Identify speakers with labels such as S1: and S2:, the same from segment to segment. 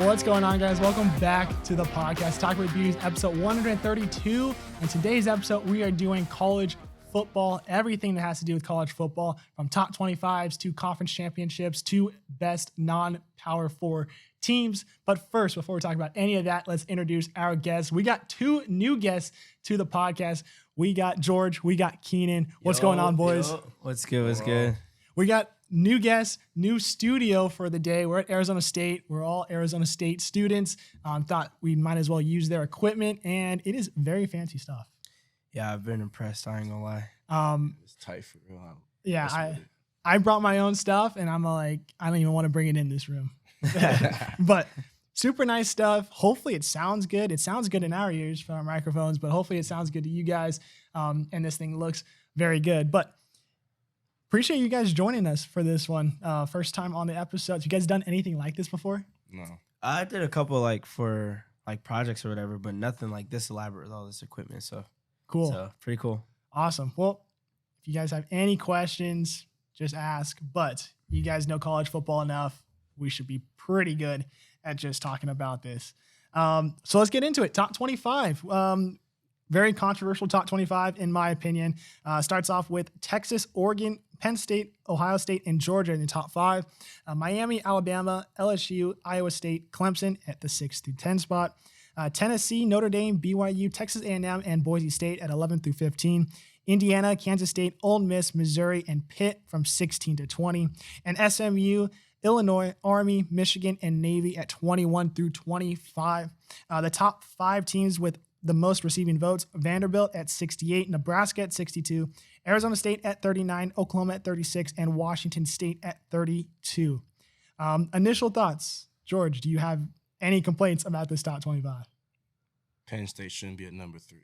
S1: What's going on, guys? Welcome back to the podcast, Talk with Views, episode 132. In today's episode, we are doing college football, everything that has to do with college football, from top 25s to conference championships to best non-Power 4 teams. But first, before we talk about any of that, let's introduce our guests. We got two new guests to the podcast. We got George, we got Keenan. What's going on, boys?
S2: What's good? What's good?
S1: We got new guests, new studio for the day. We're at Arizona State. We're all Arizona State students. Thought we might as well use their equipment, and it is very fancy stuff.
S2: Yeah, I've been impressed. I ain't gonna lie.
S3: It's tight for real.
S1: Yeah, I brought my own stuff, and I'm like, I don't even want to bring it in this room. But super nice stuff. Hopefully it sounds good. It sounds good in our ears from our microphones, but hopefully it sounds good to you guys. And this thing looks very good. But appreciate you guys joining us for this one. First time on the episode. You guys done anything like this before?
S3: No.
S2: I did a couple for projects or whatever, but nothing like this elaborate with all this equipment. So
S1: Cool.
S2: So pretty cool.
S1: Awesome. Well, if you guys have any questions, just ask. But you guys know college football enough. We should be pretty good at just talking about this. So let's get into it. Top 25. Very controversial top 25, in my opinion. Starts off with Texas, Oregon, Penn State, Ohio State, and Georgia in the top 5. Miami, Alabama, LSU, Iowa State, Clemson at the 6 through 10 spot. Tennessee, Notre Dame, BYU, Texas A&M, and Boise State at 11 through 15. Indiana, Kansas State, Ole Miss, Missouri, and Pitt from 16 to 20. And SMU, Illinois, Army, Michigan, and Navy at 21 through 25. The top 5 teams with the most receiving votes: Vanderbilt at 68, Nebraska at 62, Arizona State at 39, Oklahoma at 36, and Washington State at 32. Initial thoughts. George, do you have any complaints about this top 25?
S3: Penn State shouldn't be at number 3.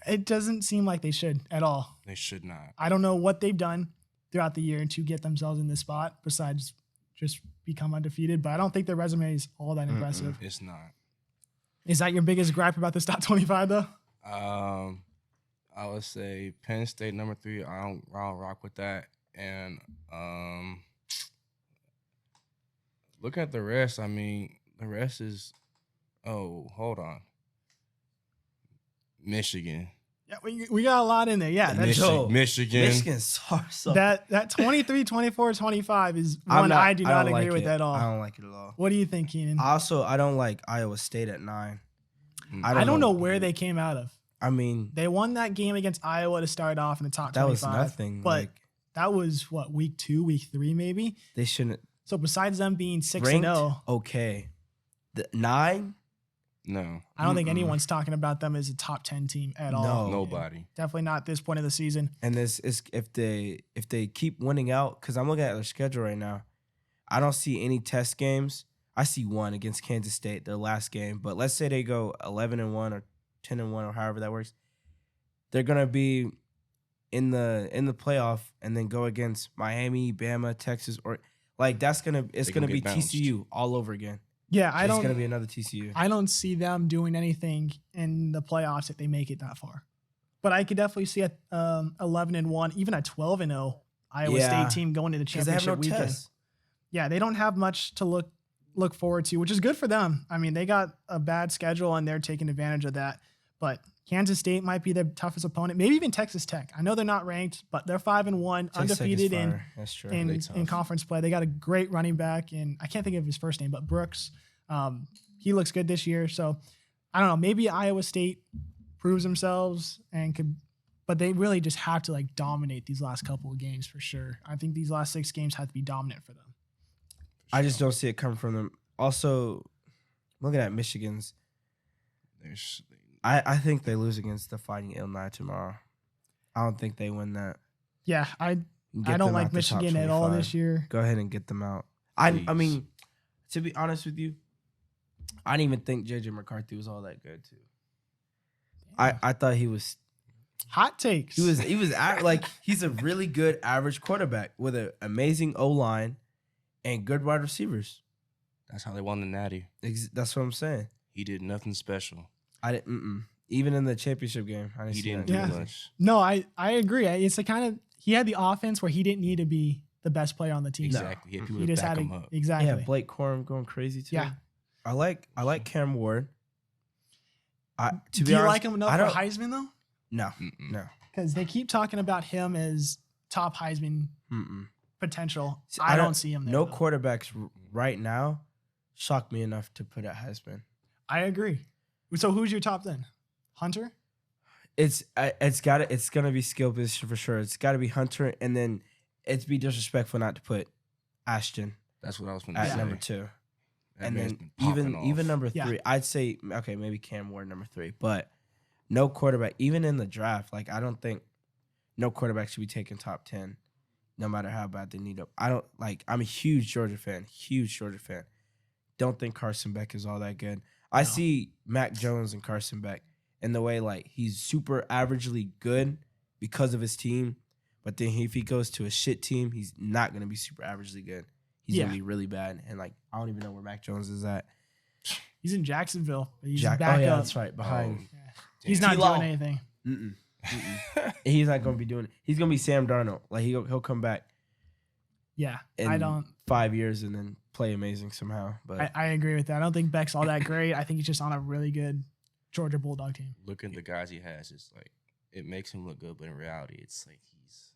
S1: It doesn't seem like they should at all.
S3: They should not.
S1: I don't know what they've done throughout the year to get themselves in this spot besides just become undefeated, but I don't think their resume is all that impressive.
S3: It's not.
S1: Is that your biggest gripe about this top 25, though?
S3: I would say Penn State number 3. I don't rock with that. And look at the rest. I mean, the rest is. Oh, hold on. Michigan.
S1: Yeah, we got a lot in there. Yeah, that's
S3: Michigan.
S2: Michigan's so
S1: that 23, 24, 25 is one I do not agree with at all.
S2: I don't like it at all.
S1: What do you think, Keenan?
S2: Also, I don't like Iowa State at 9.
S1: I don't know where they came out of.
S2: I mean,
S1: they won that game against Iowa to start off in the top 25.
S2: That was nothing.
S1: But that was, what, week 2, week 3 maybe?
S2: They shouldn't.
S1: So besides them being 6-0.
S2: Okay. 9?
S3: No.
S1: I don't think anyone's talking about them as a top 10 team at all.
S3: No. Nobody.
S1: Definitely not at this point of the season.
S2: And this is if they keep winning out, because I'm looking at their schedule right now, I don't see any test games. I see one against Kansas State, their last game. But let's say they go 11-1 or 10-1 or however that works. They're gonna be in the playoff and then go against Miami, Bama, Texas, or like it's gonna be TCU all over again.
S1: Yeah,
S2: It's gonna be another TCU.
S1: I don't see them doing anything in the playoffs if they make it that far. But I could definitely see a 11-1, even a 12-0 Iowa State team going to the championship weekend.
S2: Tests.
S1: Yeah, they don't have much to look forward to, which is good for them. I mean, they got a bad schedule and they're taking advantage of that. But Kansas State might be their toughest opponent. Maybe even Texas Tech. I know they're not ranked, but they're 5-1, undefeated in conference play. They got a great running back, and I can't think of his first name, but Brooks. He looks good this year. So I don't know. Maybe Iowa State proves themselves but they really just have to dominate these last couple of games for sure. I think these last 6 games have to be dominant for them.
S2: I just don't see it coming from them. Also, looking at Michigan's, I think they lose against the Fighting Illinois tomorrow. I don't think they win that.
S1: Yeah, I don't like Michigan at all this year.
S2: Go ahead and get them out. I mean, to be honest with you, I didn't even think J.J. McCarthy was all that good too. I thought he was.
S1: Hot takes.
S2: He was he's a really good average quarterback with an amazing O-line and good wide receivers.
S3: That's how they won the Natty.
S2: That's what I'm saying.
S3: He did nothing special.
S2: I didn't. Even in the championship game, I didn't see
S3: didn't
S2: that.
S3: do much.
S1: No, I agree. It's the kind of he had the offense where he didn't need to be the best player on the team.
S3: Exactly. He had people
S1: He
S3: to
S1: just
S3: back
S1: had
S3: him up.
S1: exactly.
S2: Yeah, Blake Corum going crazy too.
S1: Yeah.
S2: I like Cam Ward. To
S1: Do
S2: be
S1: you
S2: honest,
S1: like him enough
S2: I
S1: for
S2: don't.
S1: Heisman though?
S2: No,
S3: Mm-mm.
S2: no.
S1: Because they keep talking about him as top Heisman
S2: Mm-mm.
S1: potential.
S2: See,
S1: I don't see him there.
S2: No
S1: though.
S2: quarterbacks right now shock me enough to put at Heisman.
S1: I agree. So who's your top then? Hunter?
S2: It's gonna be skill position for sure. It's got to be Hunter, and then it'd be disrespectful not to put Ashton
S3: That's what I was going to
S2: at
S3: say.
S2: number 2.
S3: That
S2: And
S3: man's
S2: then
S3: been popping off.
S2: even number
S1: Yeah.
S2: 3, I'd say okay, maybe Cam Ward number 3, but no quarterback even in the draft. Like I don't think no quarterback should be taken top 10, no matter how bad they need up. I don't like. I'm a huge Georgia fan. Don't think Carson Beck is all that good. I
S1: No.
S2: see Mac Jones and Carson Beck in the way like he's super averagely good because of his team, but then if he goes to a shit team, he's not gonna be super averagely good. He's
S1: Yeah.
S2: gonna be really bad, and like I don't even know where Mac Jones is at.
S1: He's in Jacksonville. But he's
S2: Oh
S1: back
S2: yeah,
S1: up.
S2: that's right, behind.
S1: Yeah. He's not
S2: T-Law.
S1: doing anything.
S2: Mm-mm. He's not gonna be doing it. He's gonna be Sam Darnold. Like he'll come back
S1: Yeah.
S2: in
S1: I don't
S2: 5 years and then play amazing somehow. But
S1: I agree with that. I don't think Beck's all that great. I think he's just on a really good Georgia Bulldog team.
S3: Look at the guys he has. It's like it makes him look good, but in reality, it's like he's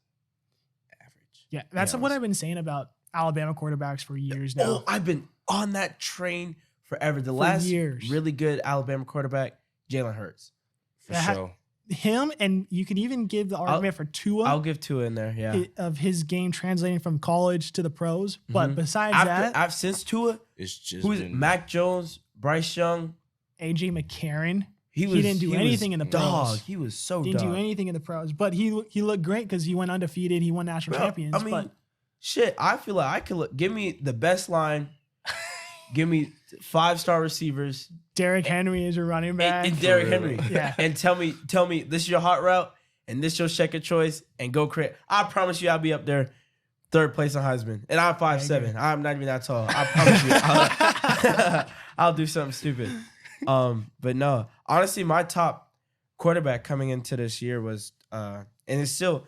S3: average.
S1: Yeah. That's
S2: Yeah,
S1: what I've been saying about Alabama quarterbers for years now.
S2: oh, I've been on that train forever. The
S1: For
S2: last
S1: years.
S2: really good Alabama quarterback, Jalen Hurts.
S3: For
S1: That ha-
S3: sure.
S1: Him, and you could even give the argument for Tua
S2: I'll give Tua in there. Yeah.
S1: of his game translating from college to the pros. But
S2: Mhm.
S1: besides that,
S2: I've since Tua,
S3: It's just
S2: who's
S3: been,
S2: Mac Jones, Bryce Young.
S1: AJ McCarron
S2: He
S1: didn't do
S2: was
S1: anything in the
S2: dog.
S1: pros.
S2: He was so
S1: didn't
S2: dog.
S1: do anything in the pros. But he looked great because he went undefeated. He won national
S2: Bro,
S1: champions.
S2: I mean,
S1: but
S2: shit. I feel like I could look. Give me the best line. Give me 5-star receivers
S1: Derrick Henry is your running back.
S2: and Derrick
S3: For
S2: Henry.
S3: real.
S1: Yeah.
S2: And tell me this is your hot route and this your second choice and go create. I promise you I'll be up there 3rd place on Heisman. And I'm 5'7". I'm not even that tall. I promise you. I'll do something stupid. But no, honestly, my top quarterback coming into this year was and it still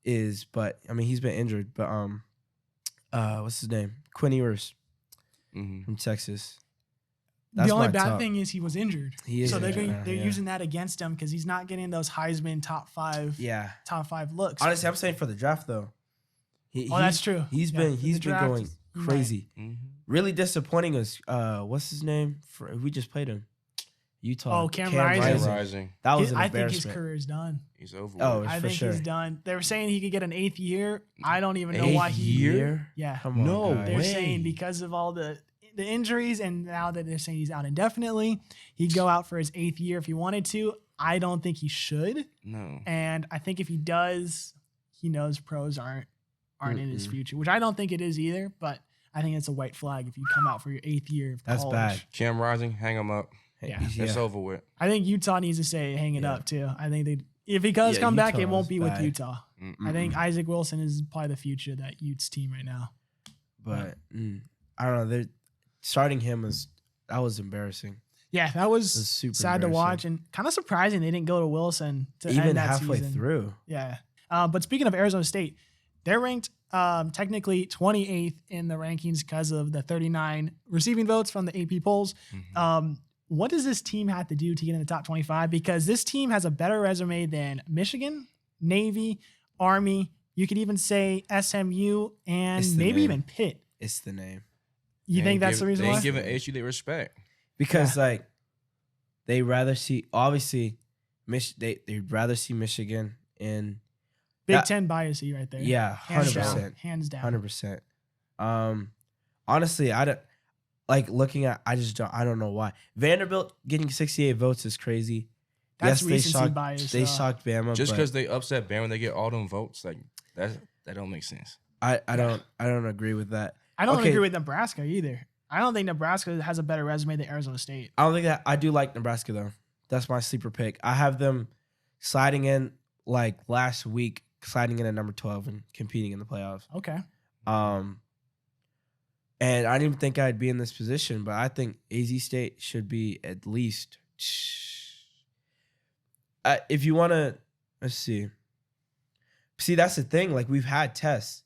S2: is, but I mean he's been injured. But what's his name? Quinn Ewers
S3: Mhm.
S2: from Texas.
S1: The only
S2: my
S1: bad
S2: top.
S1: thing is he was injured.
S2: He is
S1: So they're
S2: injured
S1: going,
S2: now,
S1: they're
S2: yeah.
S1: using that against him because he's not getting those Heisman top five looks.
S2: Honestly, I'm saying for the draft though.
S1: That's true.
S2: He's
S1: Yeah,
S2: been
S1: for the draft,
S2: going
S1: he might.
S2: crazy.
S3: Mhm.
S2: Really disappointing us. What's his name? We just played him. Utah.
S1: Oh, Cam Rising.
S3: Cam Rising.
S2: That was an
S1: I think his
S2: embarrassment.
S1: career is done.
S3: He's over.
S2: Oh,
S3: with.
S2: it's
S1: I
S2: for
S1: think
S2: sure.
S1: he's done. They were saying he could get an 8th year. I don't even know
S3: Eighth
S1: why he.
S3: year?
S1: Yeah.
S2: Come on,
S3: No
S2: guys.
S1: They're
S3: way.
S1: saying because of all the injuries, and now that they're saying he's out indefinitely, he'd go out for his 8th year if he wanted to. I don't think he should,
S3: No.
S1: and I think if he does, he knows pros aren't in his
S2: Mm-mm.
S1: future, which I don't think it is either. But I think it's a white flag if you come out for your 8th year of
S2: That's
S1: college.
S2: bad.
S3: Cam Rising, hang him up.
S1: Yeah.
S3: It's over with.
S1: I think Utah needs to say hang it
S2: Yeah.
S1: up too. I think if he does
S2: Yeah,
S1: come back, it
S2: Utah
S1: won't
S2: is
S1: be with
S2: bad.
S1: Utah. I think Isaac Wilson is probably the future of that Utes team right now.
S2: But I don't know. They're starting him that was embarrassing.
S1: Yeah, that was
S2: It was super
S1: sad to watch and kind of surprising they didn't go to Wilson to
S2: Even
S1: end that
S2: halfway
S1: season.
S2: through.
S1: Yeah. But speaking of Arizona State, they're ranked technically 28th in the rankings because of the 39 receiving votes from the AP polls.
S3: Mhm.
S1: What does this team have to do to get in the top 25? Because this team has a better resume than Michigan, Navy, Army. You could even say SMU and
S2: It's the
S1: maybe
S2: name.
S1: even Pitt.
S2: It's the name.
S1: You think that's the reason
S3: They
S1: why?
S3: ain't giving HU their respect.
S2: Because like they rather see obviously they'd rather see Michigan in
S1: Big
S2: that-
S1: Ten bias right there.
S2: yeah,
S1: Hands
S2: 100%.
S1: down. Hands down.
S2: 100%. Honestly, I don't like looking at. I don't know why Vanderbilt getting 68 votes is crazy.
S1: That's
S2: they
S1: recency
S2: shocked.
S1: bias.
S2: They
S1: though.
S2: shocked Bama.
S3: Just
S2: but
S3: because they upset Bama, they get all them votes. Like that don't make sense.
S2: I don't agree with that.
S1: I don't
S2: Okay.
S1: agree with Nebraska either. I don't think Nebraska has a better resume than Arizona State.
S2: I don't think that. I do like Nebraska though. That's my sleeper pick. I have them sliding in like last week, sliding in at number 12 and competing in the playoffs.
S1: Okay.
S2: And I didn't even think I'd be in this position, but I think AZ State should be at least. If you want to, let's see. See, that's the thing. Like we've had tests,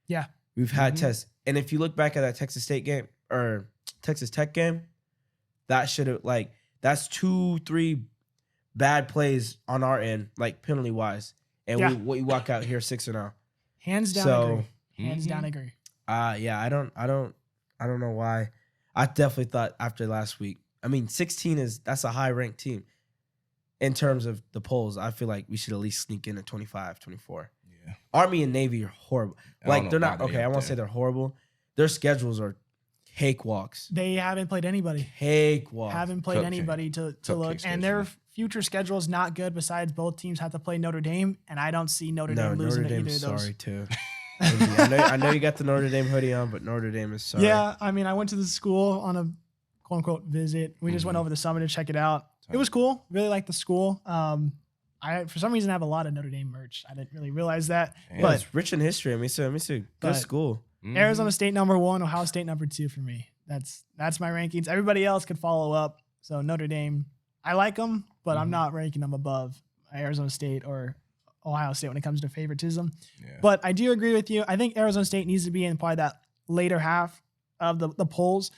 S1: Yeah.
S2: We've had tests. And if you look back at that Texas State game or Texas Tech game, that should have, like, that's 2-3 bad plays on our end, like penalty wise. And we walk out here 6-0.
S1: Hands down agree. Hands down agree.
S2: Yeah, I don't know why. I definitely thought after last week. I mean, 16 that's a high ranked team in terms of the polls. I feel like we should at least sneak in at 25, 24.
S3: Yeah.
S2: Army and Navy are horrible. Like, they're not okay. I won't say they're horrible. Their schedules are cakewalks.
S1: They haven't played anybody.
S2: Cakewalks.
S1: Haven't played anybody to look. And their future schedule is not good. Besides, both teams have to play Notre Dame, and I don't see Notre Dame losing to either of those.
S2: Sorry too. I know you got the Notre Dame hoodie on, but Notre Dame is sorry.
S1: Yeah, I mean, I went to the school on a quote unquote visit. We just went over the summer to check it out. It was cool. Really liked the school. I for some reason have a lot of Notre Dame merch. I didn't really realize that.
S2: Yeah,
S1: but
S2: it's rich in history. I mean, it's a good school.
S1: Arizona State number 1, Ohio State number 2 for me. That's my rankings. Everybody else could follow up. So Notre Dame, I like them, but I'm not ranking them above Arizona State or Ohio State when it comes to favoritism. Yeah. But I do agree with you. I think Arizona State needs to be in probably that later half of the polls.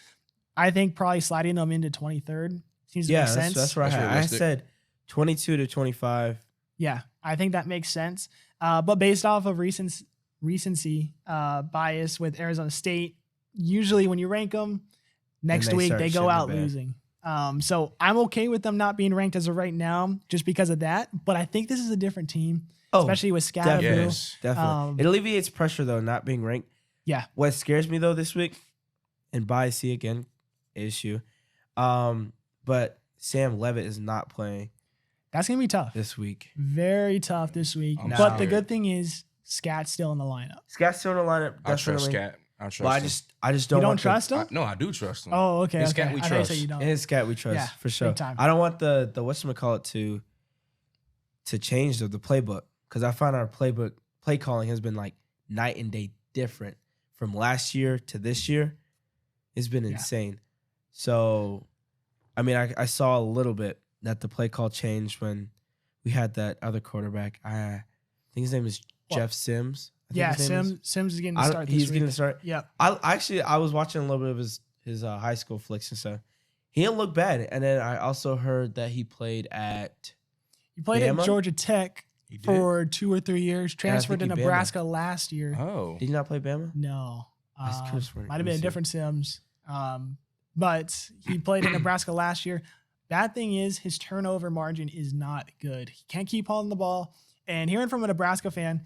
S1: I think probably sliding them into 23rd seems to make sense.
S2: That's right. I said 22 to 25.
S1: Yeah, I think that makes sense. But based off of recency bias with Arizona State, usually when you rank them, next week they go out losing. So I'm okay with them not being ranked as of right now just because of that. But I think this is a different team, especially with Scatterboo.
S2: Yes, definitely. It alleviates pressure, though, not being ranked.
S1: Yeah.
S2: What scares me, though, this week, and bias again, issue, but Sam Levitt is not playing.
S1: That's going to be tough.
S2: This week.
S1: Very tough this week. But the good thing is Scat's still in the lineup.
S2: Scat's still in the lineup.
S3: I trust Scat.
S2: I just don't.
S1: You don't trust him?
S3: No, I do trust him.
S1: Oh, okay.
S3: In Scat we trust.
S2: In Scat we trust for sure. I don't want the whatchamacallit to change the playbook, because I find our play calling has been like night and day different from last year to this year. It's been insane. So, I mean, I saw a little bit that the play call changed when we had that other quarterback. I think his name is Jeff Sims.
S1: Sims is getting to start this week.
S2: He's getting to start.
S1: Yeah.
S2: I was watching a little bit of his high school flicks and stuff. He didn't look bad. And then I also heard that he played at
S1: Georgia Tech for 2 or 3 years. Transferred to Nebraska last year.
S2: Oh. Did he not play Bama?
S1: No. Might have been a different Sims. But he played in Nebraska last year. Bad thing is his turnover margin is not good. He can't keep holding the ball. And hearing from a Nebraska fan,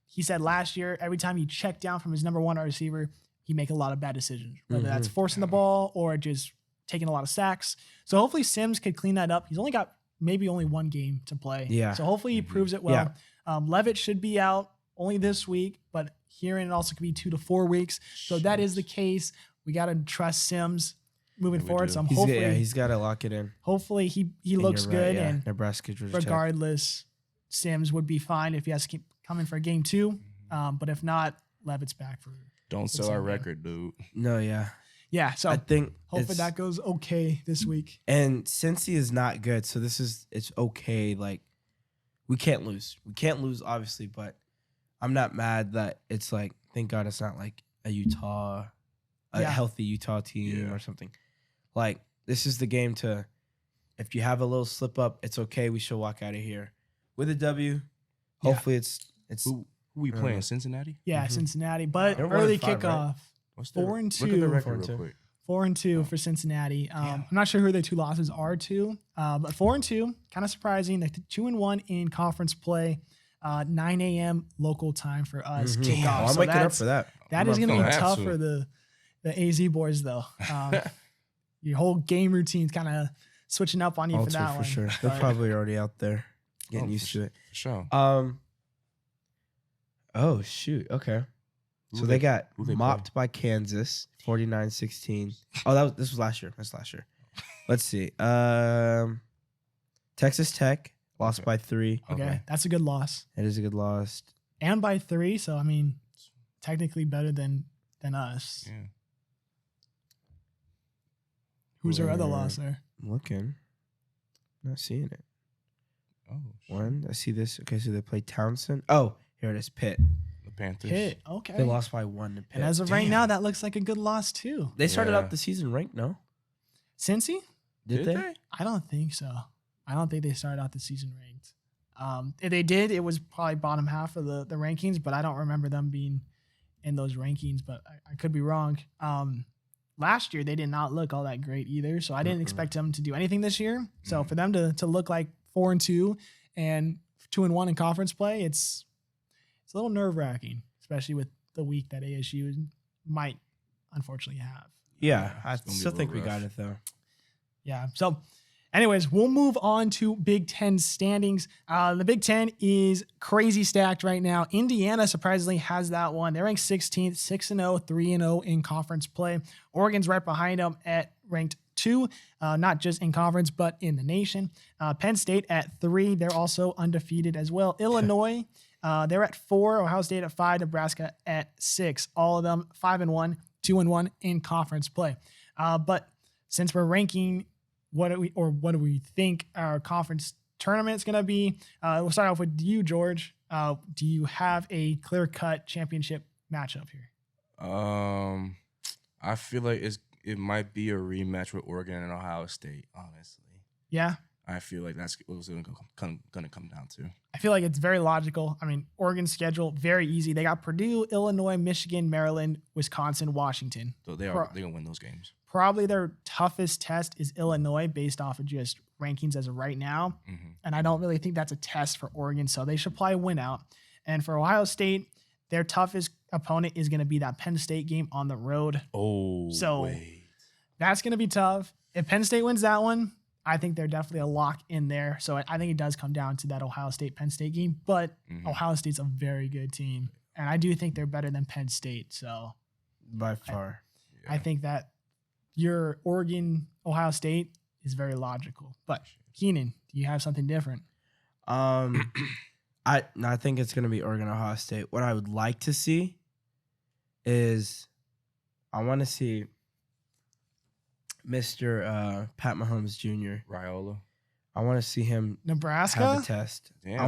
S1: he said last year, every time he checked down from his number 1 receiver, he make a lot of bad decisions, whether that's forcing the ball or just taking a lot of sacks. So hopefully Sims could clean that up. He's only got maybe only 1 game to play.
S2: Yeah.
S1: So hopefully he proves it well. Yeah. Levitt should be out only this week, but hearing it also could be 2 to 4 weeks. So that is the case. We got to trust Sims moving forward. So
S2: he's got to lock it in.
S1: Hopefully he looks good. And
S2: Nebraska, Georgia
S1: regardless, Sims would be fine if he has to keep coming for game 2. But if not, Levitt's back for.
S3: Don't sell our record, dude.
S2: No, yeah.
S1: Yeah, so
S2: I think
S1: hopefully that goes okay this week.
S2: And since he is not good, so it's okay. Like, we can't lose. We can't lose, obviously, but I'm not mad that it's like, thank God it's not like a healthy Utah team or something. Like, this is the game to, if you have a little slip up, it's okay. We should walk out of here with a W. Hopefully it's
S3: who we playing? Cincinnati?
S1: Yeah, Cincinnati. But early kickoff. Right?
S3: What's
S1: 4-2.
S3: Look at the record real quick.
S1: 4-2 for Cincinnati. I'm not sure who their 2 losses are to, but 4-2, kind of surprising. They're 2-1 in conference play. 9 a.m. local time for us kickoff.
S2: I'm waking up for that.
S1: That is going to be tough for the AZ boys, though. Your whole game routine's kind of switching up on you for that one.
S2: For sure. They're probably already out there getting used to it.
S3: For sure.
S2: Oh, shoot. Okay. So they got mopped by Kansas, 49-16. Oh, this was last year. That's last year. Let's see. Texas Tech lost by 3.
S1: Okay, that's a good loss.
S2: It is a good loss.
S1: And by 3, so I mean, technically better than us. Yeah. Who's our other loss there?
S2: I'm looking. Not seeing it.
S3: Oh.
S2: One. I see this. Okay, so they play Townsend. Oh, here it is. Pitt.
S3: The Panthers.
S1: Hit. Okay.
S2: They lost by 1 to Pitt.
S1: And as of right
S3: Damn.
S1: now, that looks like a good loss too.
S2: They started
S3: Yeah.
S2: out the season ranked, no?
S1: Cincy?
S2: Did they?
S1: I don't think so. I don't think they started out the season ranked. If they did, it was probably bottom half of the rankings, but I don't remember them being in those rankings, but I could be wrong. Last year, they did not look all that great either, so I didn't expect them to do anything this year. So for them to look like 4-2 and 2-1 in conference play, it's a little nerve-wracking, especially with the week that ASU might unfortunately have.
S2: Yeah, I
S3: It's gonna be
S2: still
S3: a
S2: think we
S3: little
S2: got
S3: rough.
S2: it though.
S1: Yeah. So, anyways, we'll move on to Big Ten standings. The Big Ten is crazy stacked right now. Indiana surprisingly has that one. They're ranked 16th, 6-0, 3-0 in conference play. Oregon's right behind them at ranked 2, not just in conference, but in the nation. Penn State at 3. They're also undefeated as well. Illinois, they're at 4. Ohio State at 5. Nebraska at 6. All of them 5-1, 2-1 in conference play. But since we're ranking what do we think our conference tournament is going to be? We'll start off with you, George. Do you have a clear-cut championship matchup here?
S3: I feel like it might be a rematch with Oregon and Ohio State. Honestly,
S1: Yeah,
S3: I feel like that's what it's going to come down to.
S1: I feel like it's very logical. I mean, Oregon's schedule very easy. They got Purdue, Illinois, Michigan, Maryland, Wisconsin, Washington.
S3: So they're going to win those games.
S1: Probably their toughest test is Illinois based off of just rankings as of right now.
S3: Mm-hmm.
S1: And I don't really think that's a test for Oregon, so they should probably win out. And for Ohio State, their toughest opponent is going to be that Penn State game on the road.
S3: Oh,
S1: So-
S3: wait.
S1: That's going to be tough. If Penn State wins that one, I think they're definitely a lock in there. So I think it does come down to that Ohio State-Penn State game. But
S3: Mhm.
S1: Ohio State's a very good team. And I do think they're better than Penn State. So
S2: By far.
S1: I think that your Oregon, Ohio State is very logical. But Keenan, do you have something different?
S2: I think it's gonna be Oregon Ohio State. What I would like to see is I want to see Mr. Pat Mahomes Jr.
S3: Raiola.
S2: I want to see him
S1: Nebraska?
S2: have a test.
S3: Damn.
S2: I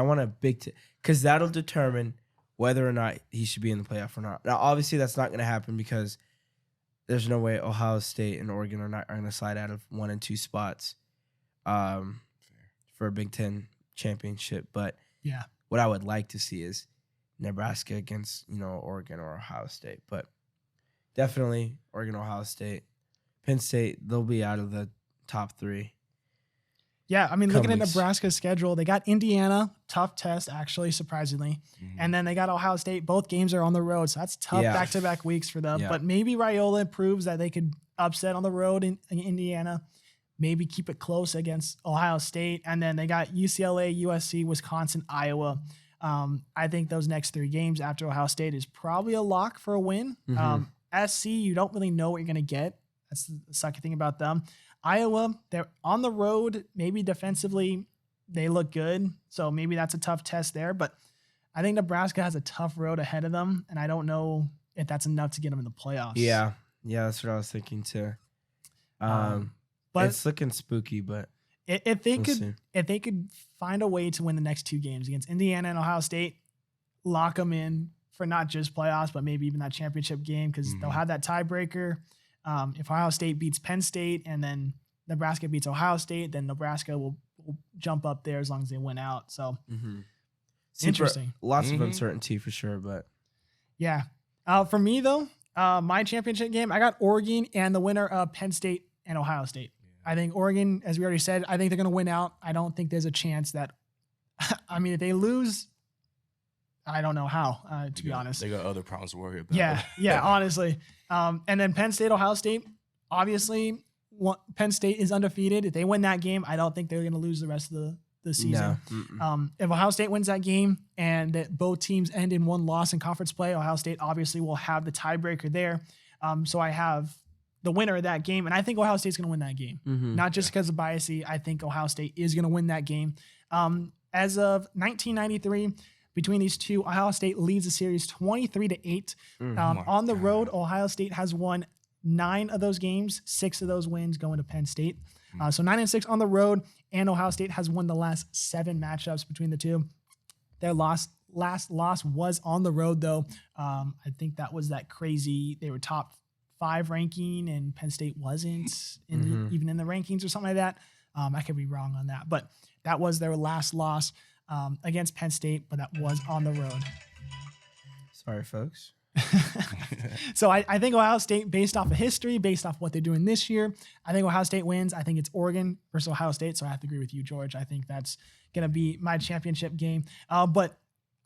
S2: want a big because that'll determine whether or not he should be in the playoff or not. Now, obviously, that's not going to happen because there's no way Ohio State and Oregon are going to slide out of 1 and 2 spots for a Big Ten championship. But
S1: Yeah.
S2: what I would like to see is Nebraska against Oregon or Ohio State. But definitely Oregon, Ohio State, Penn State. They'll be out of the top 3.
S1: Yeah, I mean, looking at
S2: Weeks.
S1: Nebraska's schedule, they got Indiana, tough test, actually, surprisingly.
S3: Mhm.
S1: And then they got Ohio State. Both games are on the road, so that's tough
S2: Yeah.
S1: back-to-back weeks for them.
S2: Yeah.
S1: But maybe Raiola proves that they could upset on the road in Indiana, maybe keep it close against Ohio State. And then they got UCLA, USC, Wisconsin, Iowa. I think those next 3 games after Ohio State is probably a lock for a win.
S2: Mhm.
S1: SC, you don't really know what you're going to get. That's the sucky thing about them. Iowa, they're on the road. Maybe defensively, they look good. So maybe that's a tough test there. But I think Nebraska has a tough road ahead of them. And I don't know if that's enough to get them in the playoffs.
S2: Yeah, that's what I was thinking too.
S1: But
S2: It's looking spooky, but
S1: if they
S2: we'll
S1: could
S2: see.
S1: if they could find a way to win the next 2 games against Indiana and Ohio State, lock them in for not just playoffs, but maybe even that championship game because they'll
S3: Mhm.
S1: have that tiebreaker. If Ohio State beats Penn State and then Nebraska beats Ohio State, then Nebraska will jump up there as long as they win out. So interesting.
S2: Lots of
S3: Mhm.
S2: uncertainty for sure, but
S1: Yeah. For me though, my championship game, I got Oregon and the winner of Penn State and Ohio State. I think Oregon, as we already said, I think they're going to win out. I don't think there's a chance that, I mean, if they lose, I don't know how, to be honest.
S3: They got other problems to worry about.
S1: Yeah, honestly. And then Penn State, Ohio State, obviously, Penn State is undefeated. If they win that game, I don't think they're going to lose the rest of the season.
S2: no. Mm-mm.
S1: If Ohio State wins that game and that both teams end in 1 loss in conference play, Ohio State obviously will have the tiebreaker there. So I have the winner of that game, and I think Ohio State's going to win that game.
S2: Mhm.
S1: Not just because of biasy. I think Ohio State is going to win that game. As of 1993, between these two, Ohio State leads the series 23-8.
S2: Mhm.
S3: my
S1: On the
S3: God.
S1: road, Ohio State has won 9 of those games, 6 of those wins going to Penn State. So 9-6 on the road, and Ohio State has won the last 7 matchups between the two. Their last last loss was on the road, though. I think that was that crazy. They were top 5 ranking, and Penn State wasn't even in the rankings or something like that. I could be wrong on that, but that was their last loss against Penn State, but that was on the road.
S2: Sorry, folks.
S1: So I think Ohio State, based off of history, based off what they're doing this year, I think Ohio State wins. I think it's Oregon versus Ohio State, so I have to agree with you, George. I think that's going to be my championship game. But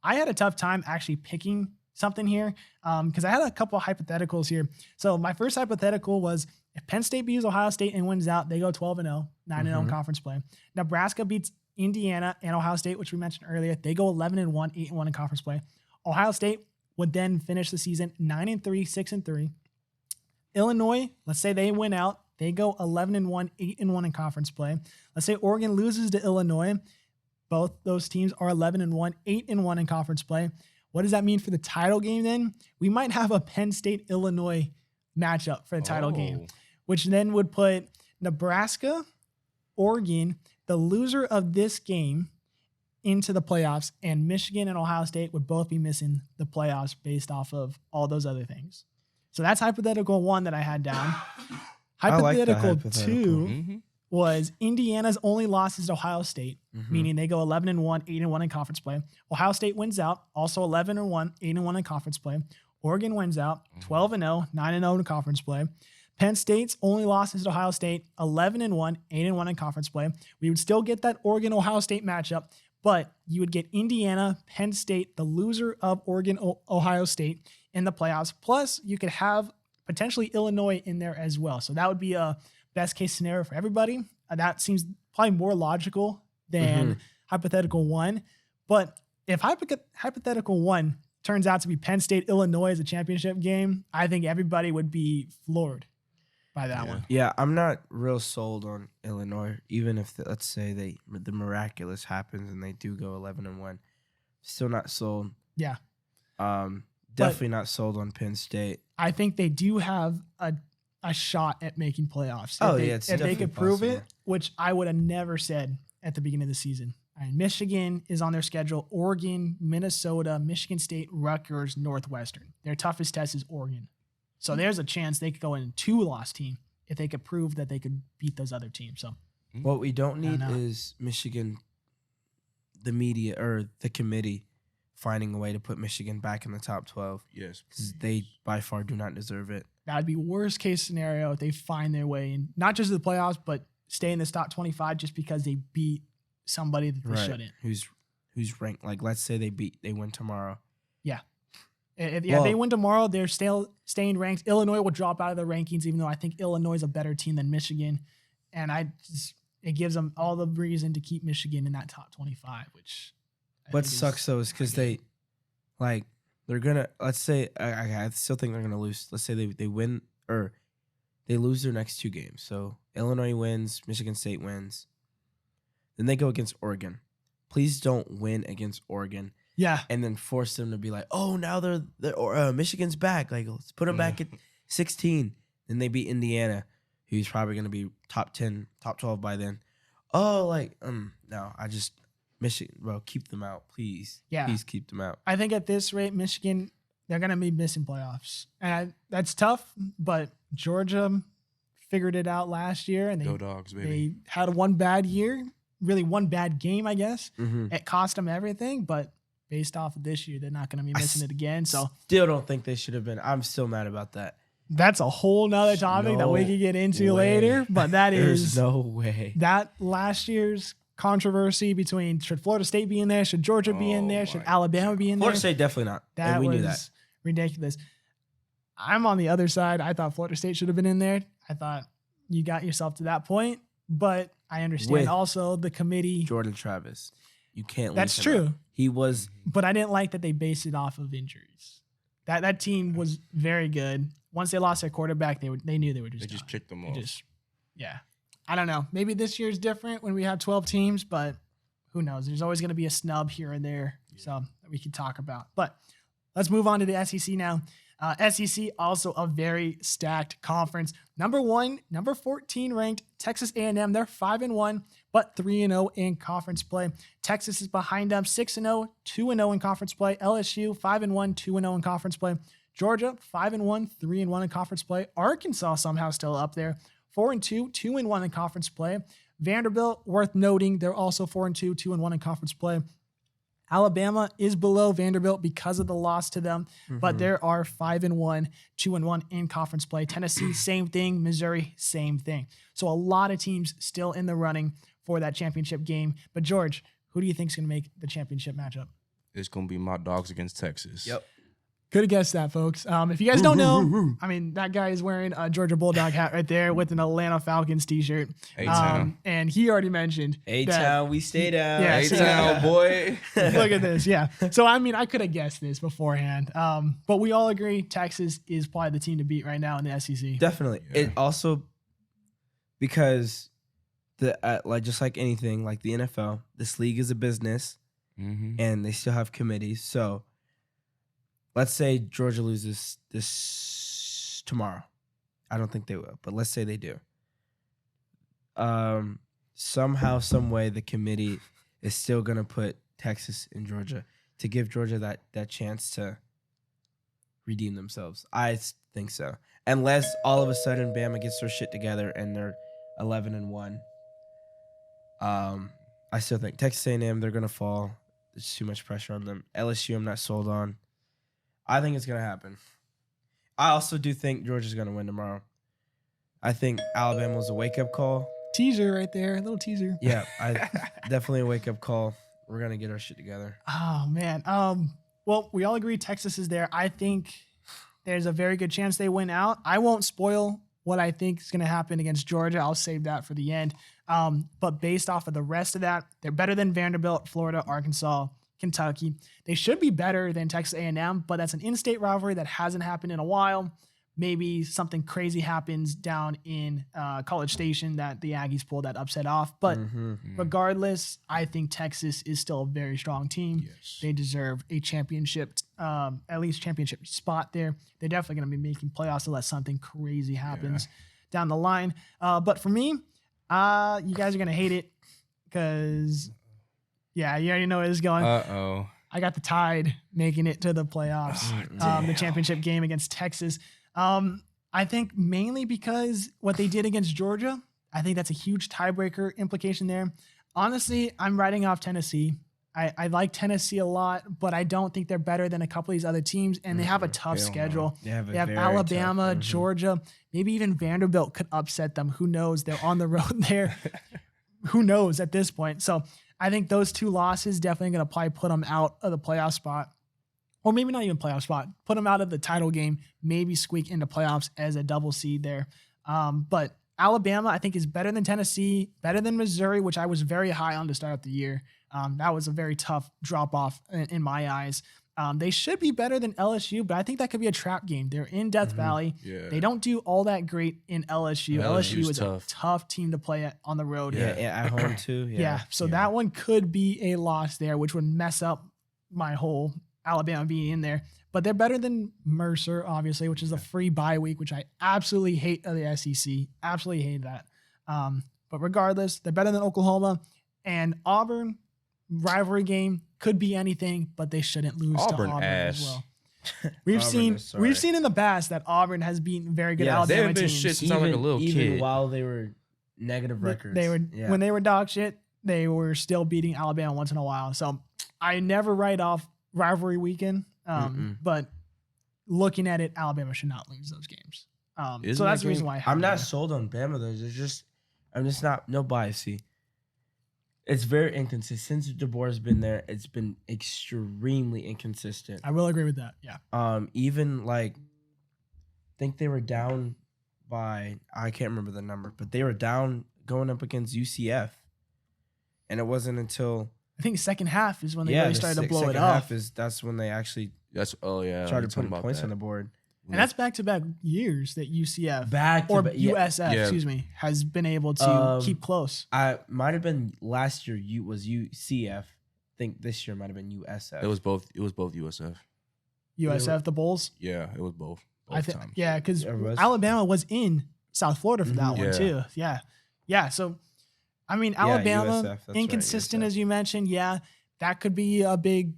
S1: I had a tough time actually picking something here because I had a couple of hypotheticals here. So my first hypothetical was if Penn State beats Ohio State and wins out, they go 12-0, 9-0 in conference play. Nebraska beats Indiana and Ohio State, which we mentioned earlier. They go 11-1, 8-1 in conference play. Ohio State would then finish the season 9-3, 6-3. Illinois, let's say they win out. They go 11-1, 8-1 in conference play. Let's say Oregon loses to Illinois. Both those teams are 11-1, 8-1 in conference play. What does that mean for the title game then? We might have a Penn State-Illinois matchup for the title game, which then would put Nebraska, Oregon, the loser of this game, into the playoffs, and Michigan and Ohio State would both be missing the playoffs based off of all those other things. So that's hypothetical 1 that I had down. Hypothetical 2 was Indiana's only loss is to Ohio State, meaning they go 11-1, 8-1 in conference play. Ohio State wins out, also 11-1, 8-1 in conference play. Oregon wins out, 12-0, 9-0 in conference play. Penn State's only loss is to Ohio State, 11-1, 8-1 in conference play. We would still get that Oregon-Ohio State matchup, but you would get Indiana, Penn State, the loser of Oregon, Ohio State in the playoffs. Plus, you could have potentially Illinois in there as well. So that would be a best case scenario for everybody. That seems probably more logical than hypothetical 1. But if hypothetical 1 turns out to be Penn State, Illinois as a championship game, I think everybody would be floored by that one.
S2: Yeah, I'm not real sold on Illinois, even if let's say the miraculous happens and they do go 11-1. Still not sold.
S1: Yeah.
S2: Definitely not sold on Penn State.
S1: I think they do have a shot at making playoffs. If they could prove it, which I would have never said at the beginning of the season. Michigan is on their schedule. Oregon, Minnesota, Michigan State, Rutgers, Northwestern. Their toughest test is Oregon. So there's a chance they could go in a 2-loss team if they could prove that they could beat those other teams. So
S2: what we don't need is Michigan, the media or the committee finding a way to put Michigan back in the top 12.
S3: Yes.
S2: Because they by far do not deserve it.
S1: That would be worst case scenario if they find their way in, not just to the playoffs, but stay in the top 25 just because they beat somebody that they shouldn't.
S2: Who's ranked? Like, let's say they win tomorrow.
S1: Yeah. If they win tomorrow, they're still staying ranked. Illinois will drop out of the rankings, even though I think Illinois is a better team than Michigan. And it gives them all the reason to keep Michigan in that top 25, which.
S2: What sucks though is because they're gonna. Let's say I still think they're gonna lose. Let's say they win or they lose their next 2 games. So Illinois wins, Michigan State wins. Then they go against Oregon. Please don't win against Oregon.
S1: Yeah,
S2: and then force them to be like, oh, now they're Michigan's back. Like, let's put them back at 16. Then they beat Indiana, who's probably gonna be top 10, top 12 by then. Oh, no, Michigan, bro, keep them out, please.
S1: Yeah.
S2: Please keep them out.
S1: I think at this rate, Michigan, they're going to be missing playoffs. And that's tough, but Georgia figured it out last year. And
S3: Go Dogs, baby.
S1: They had one bad year, really one bad game, I guess.
S2: Mm-hmm.
S1: It cost them everything, but based off of this year, they're not going to be missing it again. So
S2: still don't think they should have been. I'm still mad about that.
S1: That's a whole nother topic that we can get into later, but
S2: There's no way.
S1: That last year's controversy between should Florida State be in there, should Georgia be in there, should Alabama be in there?
S2: Florida State definitely not.
S1: That
S2: we
S1: was
S2: knew that.
S1: Ridiculous. I'm on the other side. I thought Florida State should have been in there. I thought you got yourself to that point, but I understand also the committee.
S2: Jordan Travis. You can't.
S1: That's true.
S2: He was.
S1: But I didn't like that they based it off of injuries. That team was very good. Once they lost their quarterback, they knew they were just.
S3: They just kicked them off.
S1: Yeah. I don't know. Maybe this year's different when we have 12 teams, but who knows? There's always going to be a snub here and there, so that we can talk about. But let's move on to the SEC now. SEC, also a very stacked conference. Number 14 ranked Texas A&M. They're 5-1, but 3-0 in conference play. Texas is behind them, 6-0, 2-0 in conference play. LSU 5-1, 2-0 in conference play. Georgia 5-1, 3-1 in conference play. Arkansas somehow still up there, 4-2, 2-1 in conference play. Vanderbilt, worth noting, they're also 4-2, 2-1 in conference play. Alabama is below Vanderbilt because of the loss to them, but there are 5-1, 2-1 in conference play. Tennessee, same thing. Missouri, same thing. So a lot of teams still in the running for that championship game. But George, who do you think is going to make the championship matchup?
S3: It's going to be my dogs against Texas.
S2: Yep.
S1: Could have guessed that, folks. If you guys don't know, I mean, that guy is wearing a Georgia Bulldog hat right there with an Atlanta Falcons t-shirt.
S3: A-Town.
S1: And he already mentioned
S2: A-Town, we stay down.
S1: Yeah,
S3: A-Town, boy.
S1: Look at this. Yeah. So, I mean, I could have guessed this beforehand. But we all agree Texas is probably the team to beat right now in the SEC.
S2: Definitely.
S3: Yeah.
S2: It also, because like just like anything, like the NFL, this league is a business and they still have committees. So let's say Georgia loses this tomorrow. I don't think they will, but let's say they do. Somehow, some way, the committee is still going to put Texas in Georgia to give Georgia that chance to redeem themselves. I think so. Unless all of a sudden Bama gets their shit together and they're 11-1. I still think Texas A&M, they're going to fall. There's too much pressure on them. LSU, I'm not sold on. I think it's going to happen. I also do think Georgia's going to win tomorrow. I think Alabama was a wake-up call.
S1: Teaser right there. A little teaser.
S2: Yeah, definitely a wake-up call. We're going to get our shit together.
S1: Oh, man. Well, we all agree Texas is there. I think there's a very good chance they win out. I won't spoil what I think is going to happen against Georgia. I'll save that for the end. But based off of the rest of that, they're better than Vanderbilt, Florida, Arkansas, Kentucky. They should be better than Texas A&M, but that's an in-state rivalry that hasn't happened in a while. Maybe something crazy happens down in College Station that the Aggies pull that upset off. But regardless, I think Texas is still a very strong team.
S3: Yes.
S1: They deserve a championship, at least championship spot there. They're definitely going to be making playoffs unless something crazy happens down the line. But for me, you guys are going to hate it because, yeah, you already know where this is going.
S3: Uh-oh.
S1: I got the Tide making it to the playoffs, the championship game against Texas. I think mainly because what they did against Georgia, I think that's a huge tiebreaker implication there. Honestly, I'm writing off Tennessee. I like Tennessee a lot, but I don't think they're better than a couple of these other teams, and they have a tough schedule.
S2: They have
S1: Alabama, Georgia, maybe even Vanderbilt could upset them. Who knows? They're on the road there. Who knows at this point? So I think those two losses definitely going to probably put them out of the playoff spot. Or maybe not even playoff spot, put them out of the title game, maybe squeak into playoffs as a double seed there. But Alabama, I think, is better than Tennessee, better than Missouri, which I was very high on to start out the year. That was a very tough drop-off in my eyes. They should be better than LSU, but I think that could be a trap game. They're in Death Valley.
S3: Yeah.
S1: They don't do all that great in LSU. LSU is a tough team to play on the road.
S2: Yeah, at home too.
S1: Yeah, so that one could be a loss there, which would mess up my whole Alabama being in there. But they're better than Mercer, obviously, which is a free bye week, which I absolutely hate of the SEC. Absolutely hate that. But regardless, they're better than Oklahoma. And Auburn, rivalry game, could be anything, but they shouldn't lose to Auburn as well. We've seen in the past that Auburn has beaten very good Alabama teams.
S3: Shit since I was like a little
S2: even
S3: kid.
S2: While they were negative records.
S1: When they were dog shit, they were still beating Alabama once in a while. So I never write off rivalry weekend. But looking at it, Alabama should not lose those games. So that's the reason why
S2: I'm not sold on Bama though. I'm just not, no bias. See, it's very inconsistent. Since DeBoer's been there, it's been extremely inconsistent.
S1: I will agree with that. Yeah.
S2: Even like, I think they were down by, I can't remember the number, but they were down going up against UCF, and it wasn't until
S1: I think the second half is when they really started to blow it up.
S2: That's when they actually
S3: started
S2: putting points on the board.
S1: And that's back-to-back years that UCF USF, has been able to keep close.
S2: I might have been last year. Was UCF. I think this year might have been USF.
S3: It was both USF.
S1: USF, the Bulls.
S3: Yeah, it was both
S1: I think,
S3: times.
S1: yeah, because
S2: It was.
S1: Alabama was in South Florida for that
S2: Mhm.
S1: one
S3: Yeah.
S1: too. Yeah. So, I mean,
S2: Yeah,
S1: Alabama
S2: USF, that's right,
S1: inconsistent
S2: USF.
S1: as you mentioned. Yeah, that could be a big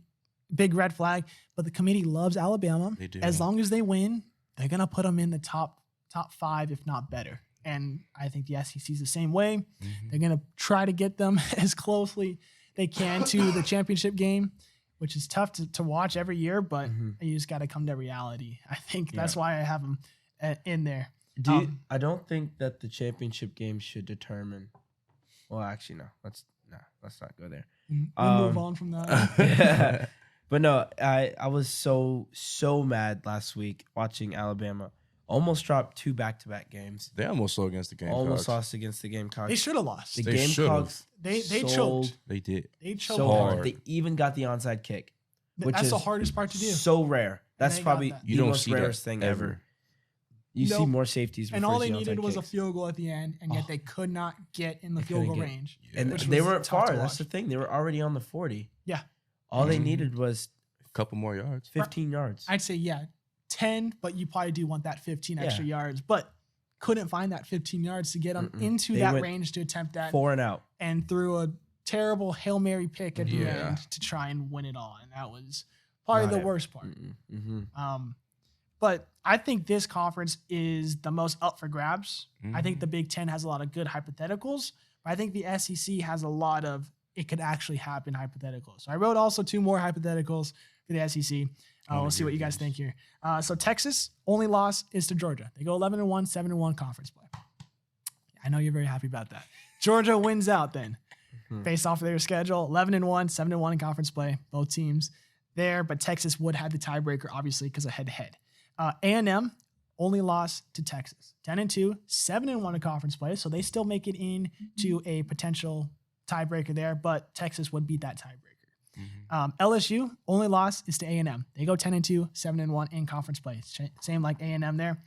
S1: red flag. But the committee loves Alabama.
S3: They do.
S1: As long as they win, they're gonna put them in the top 5, if not better. And I think the SEC is the same way.
S3: Mhm.
S1: They're gonna try to get them as closely they can to the championship game, which is tough to watch every year, but
S2: Mhm.
S1: you just got to come to reality. I think that's
S2: Yeah.
S1: why I have them in there.
S2: I don't think that the championship game should determine. Well, actually, no. Let's not go there.
S1: We move on from that.
S2: Yeah. But no, I was so mad last week watching Alabama almost drop 2 back-to-back games.
S3: They almost saw against the Gamecocks.
S2: Almost lost against the Gamecocks.
S1: They should have lost.
S2: The
S3: They
S2: Gamecocks.
S1: They
S2: sold
S1: choked.
S3: They did.
S1: They choked.
S2: so
S1: hard.
S2: hard. They even got the onside kick, which
S1: That's
S2: is
S1: the hardest part to do.
S2: so rare. That's
S1: they got
S2: probably
S1: that.
S3: You
S2: the
S3: don't
S2: most
S3: see that
S2: rarest thing ever. You
S1: Nope.
S2: see more safeties.
S1: And
S2: before
S1: all
S2: you
S1: they
S2: see
S1: needed
S2: onside
S1: was a
S2: kicks.
S1: field goal at the end, and yet
S2: Oh.
S1: they could not get in the
S2: They
S1: field goal
S2: couldn't get-
S1: range.
S3: Yeah.
S2: And
S1: which
S2: they
S1: was
S2: weren't
S1: tough to
S2: far. That's
S1: watch.
S2: the thing. They were already on the 40.
S1: Yeah.
S2: All they
S3: Mhm.
S2: needed was
S3: A couple more yards.
S2: 15 yards.
S1: I'd say, 10, but you probably do want that 15 extra
S2: Yeah.
S1: yards, but couldn't find that 15 yards to get them
S2: Mm-mm.
S1: into
S2: They
S1: that
S2: went
S1: range to attempt that,
S2: 4 and out.
S1: and threw a terrible Hail Mary pick at the
S3: Yeah.
S1: end to try and win it all. And that was probably
S2: Not
S1: the
S2: it.
S1: worst part.
S2: Mm-hmm.
S1: But I think this conference is the most up for grabs. I think
S3: Mhm.
S1: the Big Ten has a lot of good hypotheticals, but I think the SEC has a lot of it could actually happen hypotheticals. So I wrote also 2 more hypotheticals for the SEC.
S3: wanna
S1: We'll see
S3: hear
S1: what you guys
S3: these.
S1: think here. So Texas only loss is to Georgia. They go 11-1, 7-1 conference play. I know you're very happy about that. Georgia wins out then,
S2: Mhm.
S1: based off of their schedule. 11-1, 7-1 in conference play. Both teams there, but Texas would have the tiebreaker obviously because of head-to-head. A&M only lost to Texas. 10-2, 7-1 in conference play, so they still make it into a potential tiebreaker there, but Texas would beat that tiebreaker.
S3: Mhm.
S1: LSU only loss is to A&M. They go 10-2, 7-1 in conference play. Same like A&M there.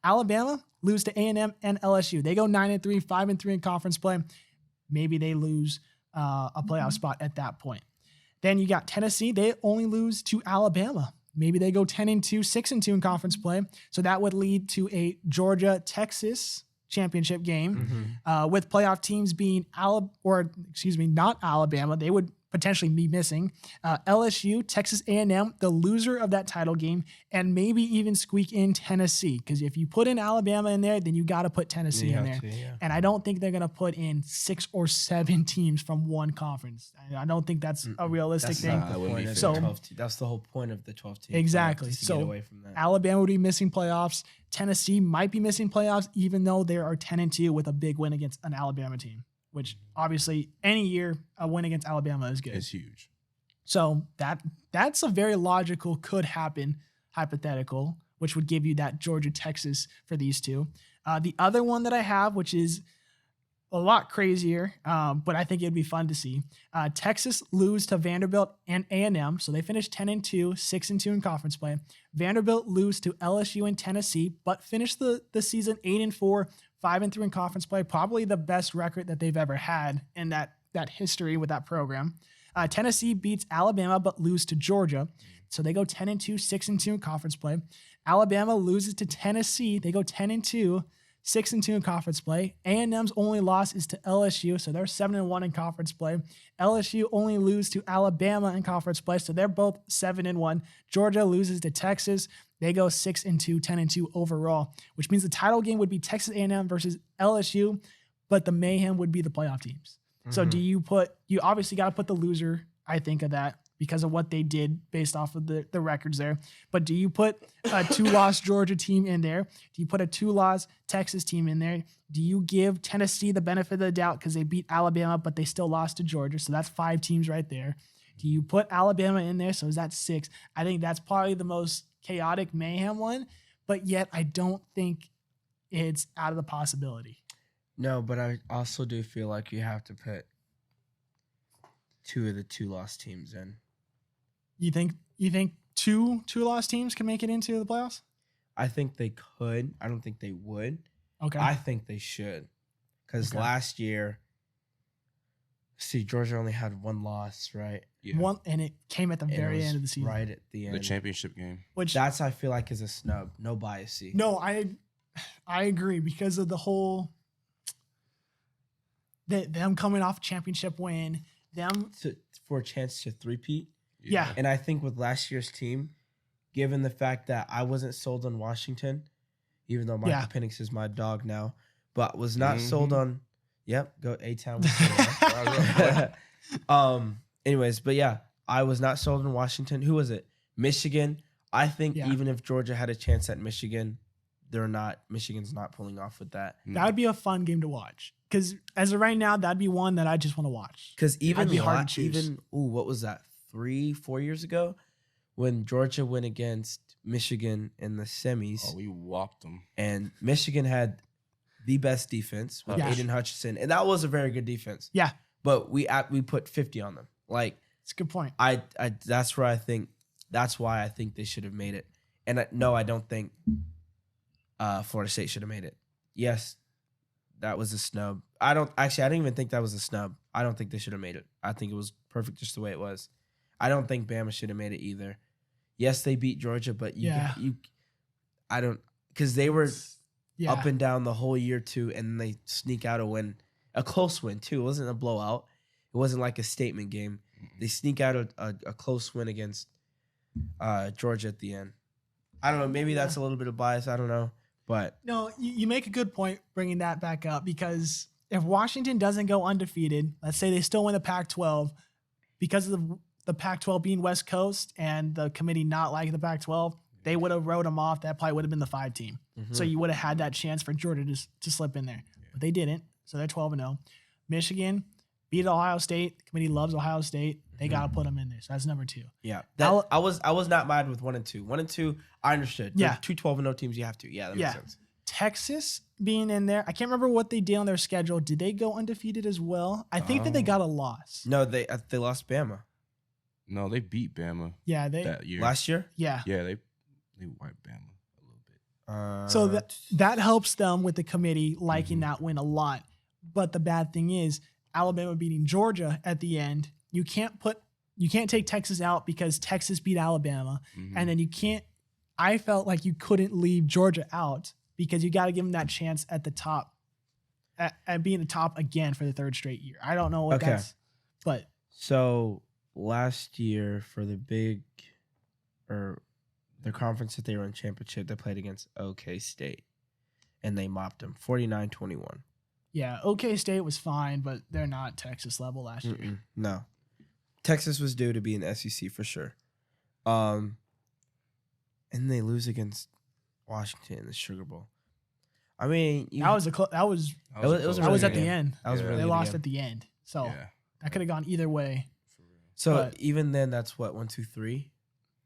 S1: Alabama lose to A&M and LSU. They go 9-3, 5-3 in conference play. Maybe they lose a playoff spot at that point. Then you got Tennessee. They only lose to Alabama. Maybe they go 10-2, 6-2 in conference play. So that would lead to a Georgia-Texas championship game with playoff teams being not Alabama. They would potentially be missing LSU, Texas A&M, the loser of that title game, and maybe even squeak in Tennessee. Because if you put in Alabama in there, then you got to put Tennessee in there. And I don't think they're going to put in 6 or 7 teams from one conference. I don't think that's a realistic
S2: That's
S1: thing.
S2: not the
S3: wouldn't
S2: point
S3: be
S2: of
S1: fair.
S2: the 12 team. That's the whole point of the 12 team.
S1: Exactly.
S2: To
S1: So
S2: get away from that.
S1: Alabama would be missing playoffs. Tennessee might be missing playoffs, even though they are 10-2 with a big win against an Alabama team, which obviously any year a win against Alabama is good.
S3: It's huge.
S1: So that's a very logical could happen hypothetical, which would give you that Georgia Texas for these two. The other one that I have, which is a lot crazier, but I think it'd be fun to see. Texas lose to Vanderbilt and A&M, so they finished 10-2, 6-2 in conference play. Vanderbilt lose to LSU and Tennessee, but finished the season 8-4, 5-3 in conference play. Probably the best record that they've ever had in that history with that program. Tennessee beats Alabama but lose to Georgia, so they go 10-2, 6-2 in conference play. Alabama loses to Tennessee. They go 10-2. 6-2 in conference play. A&M's only loss is to LSU, so they're 7-1 in conference play. LSU only lose to Alabama in conference play, so they're both 7-1. Georgia loses to Texas. They go 6-2, 10-2 overall, which means the title game would be Texas A&M versus LSU, but the mayhem would be the playoff teams. So do you obviously got to put the loser, I think, of that because of what they did based off of the records there. But do you put a 2-loss Georgia team in there? Do you put a 2-loss Texas team in there? Do you give Tennessee the benefit of the doubt because they beat Alabama, but they still lost to Georgia? So that's 5 teams right there. Do you put Alabama in there? So is that 6? I think that's probably the most chaotic mayhem one, but yet I don't think it's out of the possibility.
S2: No, but I also do feel like you have to put 2 of the 2-loss teams in.
S1: You think 2-loss teams can make it into the playoffs?
S2: I think they could. I don't think they would.
S1: Okay.
S2: I think they should. Because
S1: Okay.
S2: last year, Georgia only had 1 loss, right?
S3: Yeah.
S1: One, and it came at the
S2: And it
S1: very
S2: was
S1: end of the season.
S2: right at the end.
S3: The championship game.
S1: Which
S2: That's I feel like is a snub. No bias.
S1: no, I agree because of the whole them coming off championship win, them
S2: For a chance to three-peat.
S1: Yeah.
S2: And I think with last year's team, given the fact that I wasn't sold on Washington, even though Michael
S1: Yeah.
S2: Penix is my dog now, but was not
S3: Mhm.
S2: sold on. Yep, go A-Town.
S3: Right.
S2: Anyways, but yeah, I was not sold on Washington. Who was it? Michigan. I think
S1: Yeah.
S2: even if Georgia had a chance at Michigan, Michigan's not pulling off with that.
S1: that would be a fun game to watch. Because as of right now, that'd be one that I just want to watch.
S2: Because even
S1: be hard to choose.
S2: what was that? 3-4 years ago, when Georgia went against Michigan in the semis,
S3: Oh, we walked them.
S2: and Michigan had the best defense with
S1: Yeah.
S2: Aiden Hutchinson, and that was a very good defense.
S1: Yeah,
S2: But we put 50 on them. Like
S1: it's a good point.
S2: that's why I think they should have made it. And I don't think Florida State should have made it. Yes, that was a snub. I didn't even think that was a snub. I don't think they should have made it. I think it was perfect just the way it was. I don't think Bama should have made it either. Yes, they beat Georgia, but because they were
S1: Yeah,
S2: up and down the whole year too, and they sneak out a win, a close win too. It wasn't a blowout. It wasn't like a statement game. They sneak out a close win against Georgia at the end. I don't know. Maybe that's a little bit of bias. I don't know, but
S1: no, you make a good point bringing that back up because if Washington doesn't go undefeated, let's say they still win the Pac-12 because of the Pac-12 being West Coast and the committee not liking the Pac-12, they would have wrote them off. That probably would have been the 5 team. So you would have had that chance for Georgia to slip in there. But they didn't. So they're 12-0. Michigan beat Ohio State. The committee loves Ohio State. They got to put them in there. So that's number 2.
S2: yeah,
S1: I'll-
S2: I was not mad with 1 and 2. 1 and 2, I understood.
S1: Yeah.
S2: They're 2 12-0 teams. You have to. Yeah, that
S1: Yeah.
S2: makes sense.
S1: Texas being in there. I can't remember what they did on their schedule. Did they go undefeated as well? I think that they got a loss.
S2: No, they lost Bama
S3: No, they beat Bama
S1: Yeah,
S3: that year.
S2: last year.
S1: yeah.
S3: Yeah, they wiped Bama a little bit.
S1: So that helps them with the committee liking that win a lot. But the bad thing is Alabama beating Georgia at the end. You can't take Texas out because Texas beat Alabama.
S3: Mhm.
S1: And then I felt like you couldn't leave Georgia out because you got to give them that chance at the top at being the top again for the 3rd straight year. I don't know what
S2: Okay.
S1: that's, but
S2: So last year for the conference that they were in championship, they played against OK State, and they mopped them 49-21.
S1: yeah, OK State was fine, but they're not Texas level last year.
S2: No, Texas was due to be in the SEC for sure. And they lose against Washington in the Sugar Bowl. I mean,
S1: That was
S2: it was a
S1: that was
S2: really
S1: at
S2: good
S1: the
S2: game.
S1: end.
S2: That was a
S3: Yeah.
S2: really
S1: They
S2: good
S1: lost
S2: game.
S1: at the end, so
S3: Yeah.
S1: that could have gone either way.
S3: For real.
S2: So
S1: but-
S2: even then, that's what 1, 2, 3,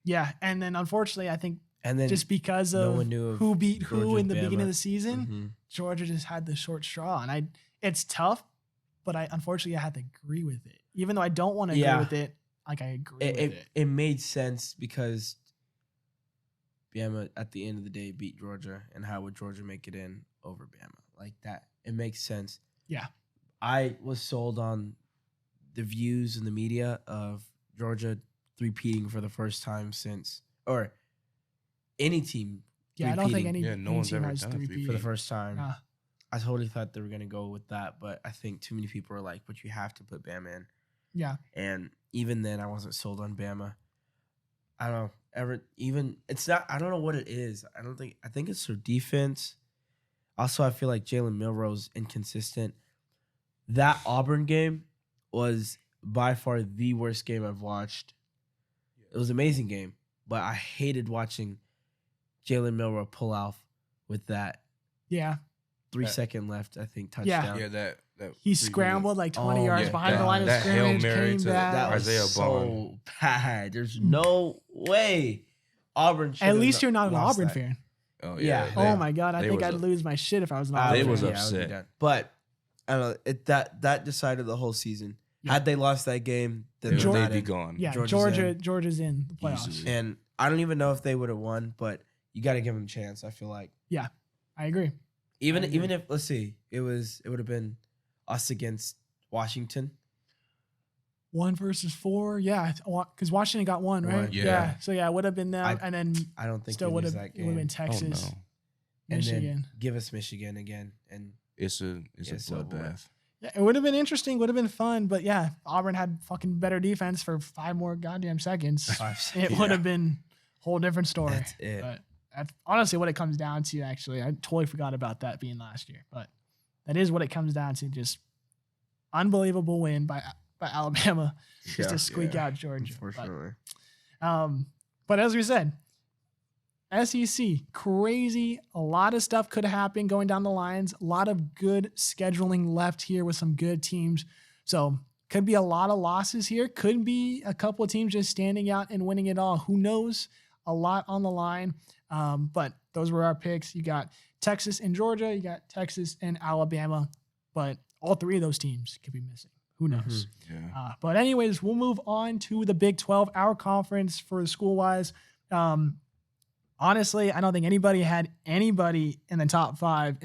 S1: Yeah, and then unfortunately, I think
S2: and then
S1: just because
S2: no
S1: of
S2: one knew of
S1: who beat who
S2: Georgia
S1: in the
S2: and
S1: beginning of
S2: Bama.
S1: the season,
S2: Mhm.
S1: Georgia just had the short straw, and it's tough, but unfortunately I had to agree with it, even though I don't want to agree
S2: Yeah.
S1: with it. Like I agree with it.
S2: It made sense because Bama at the end of the day beat Georgia, and how would Georgia make it in over Bama like that? It makes sense.
S1: Yeah.
S2: I was sold on the views in the media of Georgia three-peating for the first time since, or any team
S1: Yeah, I don't think
S2: three-peating
S3: Yeah, no one's
S1: team
S3: ever
S1: has
S3: done a
S1: three-peat.
S3: three-peat.
S2: for the first time.
S1: Nah.
S2: I totally thought they were gonna go with that, but I think too many people are like, "But you have to put Bama in."
S1: Yeah,
S2: And even then, I wasn't sold on Bama. I don't know. It's not. I don't know what it is. I think it's their defense. Also, I feel like Jalen Milroe's inconsistent. That Auburn game was by far the worst game I've watched. It was an amazing game, but I hated watching Jalen Milroe pull off with that
S1: yeah.
S2: 3-second left, I think,
S1: Yeah.
S2: touchdown.
S3: Yeah, that
S1: He
S3: 3-minute
S1: scrambled like 20
S2: Oh,
S1: yards
S3: yeah,
S1: behind the
S3: that-
S1: line of
S3: that Hail
S1: scrimmage,
S3: Mary
S1: came
S3: to-
S1: back.
S2: That was
S3: Isaiah
S2: so bad. There's no way Auburn should
S1: At
S2: have
S1: least you're not an
S2: lost
S1: Auburn
S2: that.
S1: fan.
S3: Oh
S2: Yeah.
S3: yeah.
S1: Oh my god, I
S3: they
S1: think
S3: was
S1: I'd
S3: a-
S1: lose my shit if I was an
S2: I
S1: Auburn
S3: They
S1: fan.
S3: was
S2: would be
S3: upset.
S2: done. But I don't know. That decided the whole season.
S1: Yeah.
S2: Had they lost that game, then
S3: They
S2: they're
S3: would
S2: not
S3: be
S2: in.
S3: gone.
S1: Yeah,
S2: Georgia's
S1: Georgia's in the playoffs.
S3: Easily.
S2: And I don't even know if they would have won, but you got to give them a chance. I feel like
S1: I agree.
S2: even
S1: I agree.
S2: if, let's see, it would have been us against Washington.
S1: 1 versus 4. Yeah, because Washington got 1, right?
S2: One.
S3: Yeah.
S1: So it would have been them, and then
S2: I don't think
S1: still
S2: he
S1: would
S2: lose
S1: have
S2: that
S1: it would have
S2: game.
S1: been Texas,
S3: Oh, no.
S2: And
S1: Michigan.
S2: then give us Michigan again. And
S3: It's a
S2: It's over with.
S3: bloodbath.
S1: Yeah, it would have been interesting. Would have been fun. But yeah, Auburn had fucking better defense for 5 more goddamn seconds. It would have been a whole different story.
S2: That's it.
S1: But that's honestly what it comes down to. Actually, I totally forgot about that being last year, but that is what it comes down to. Just unbelievable win by Alabama, just to squeak out Georgia.
S2: Unfortunately.
S1: But as we said, SEC crazy. A lot of stuff could happen going down the lines. A lot of good scheduling left here with some good teams. So could be a lot of losses here. Could be a couple of teams just standing out and winning it all. Who knows? A lot on the line. But those were our picks. You got Texas and Georgia. You got Texas and Alabama. But all 3 of those teams could be missing. Who knows?
S3: Yeah.
S1: But anyways, we'll move on to the Big 12, our conference for school-wise. Honestly, I don't think anybody had anybody in the top 5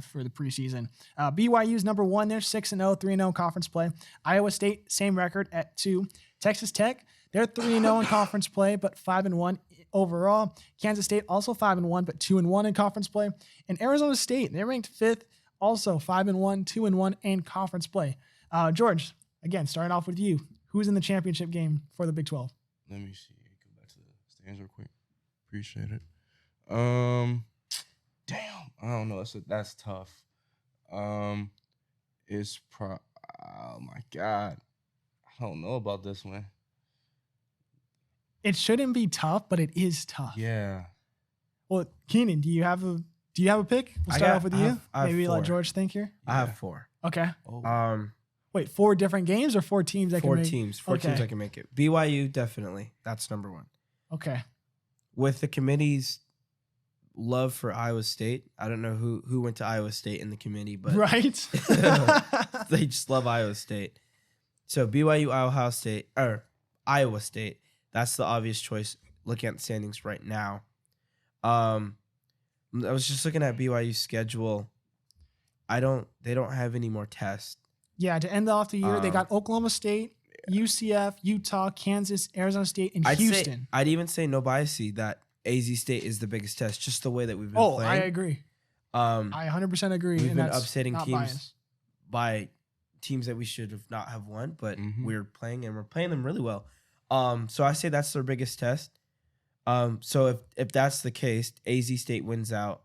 S1: for the preseason. BYU's number 1. They're 6-0, 3-0 conference play. Iowa State, same record at 2. Texas Tech, they're 3-0 in conference play, but 5-1 overall. Kansas State, also 5-1, but 2-1 in conference play. And Arizona State, they're ranked 5th, also 5-1, 2-1 in conference play. George, again, starting off with you. Who's in the championship game for the Big 12?
S3: Let me see. Go back to the stands real quick. Appreciate it. Damn. I don't know. That's tough. It's oh my God. I don't know about this one.
S1: It shouldn't be tough, but it is tough.
S3: Yeah.
S1: Well, Keenan, do you have a pick? We'll start off with you. Maybe let George think here.
S2: I have 4.
S1: Okay.
S3: Oh.
S1: Wait, 4 different games or 4 teams that
S2: 4
S1: can make
S2: teams. 4 teams that can make it. BYU, definitely. That's number 1.
S1: Okay.
S2: With the committee's love for Iowa State, I don't know who went to Iowa State in the committee, but
S1: Right.
S2: they just love Iowa State. So BYU, Iowa State. That's the obvious choice looking at the standings right now. I was just looking at BYU's schedule. They don't have any more tests.
S1: Yeah, to end off the year, they got Oklahoma State, UCF, Utah, Kansas, Arizona State, and Houston.
S2: I'd even say no biasy that AZ State is the biggest test, just the way that we've been playing.
S1: I agree. I 100% agree.
S2: We've
S1: and
S2: been
S1: that's
S2: upsetting
S1: not
S2: teams
S1: biased.
S2: by teams that we should have not have won, but we're playing them really well. So I say that's their biggest test. So if that's the case, AZ State wins out,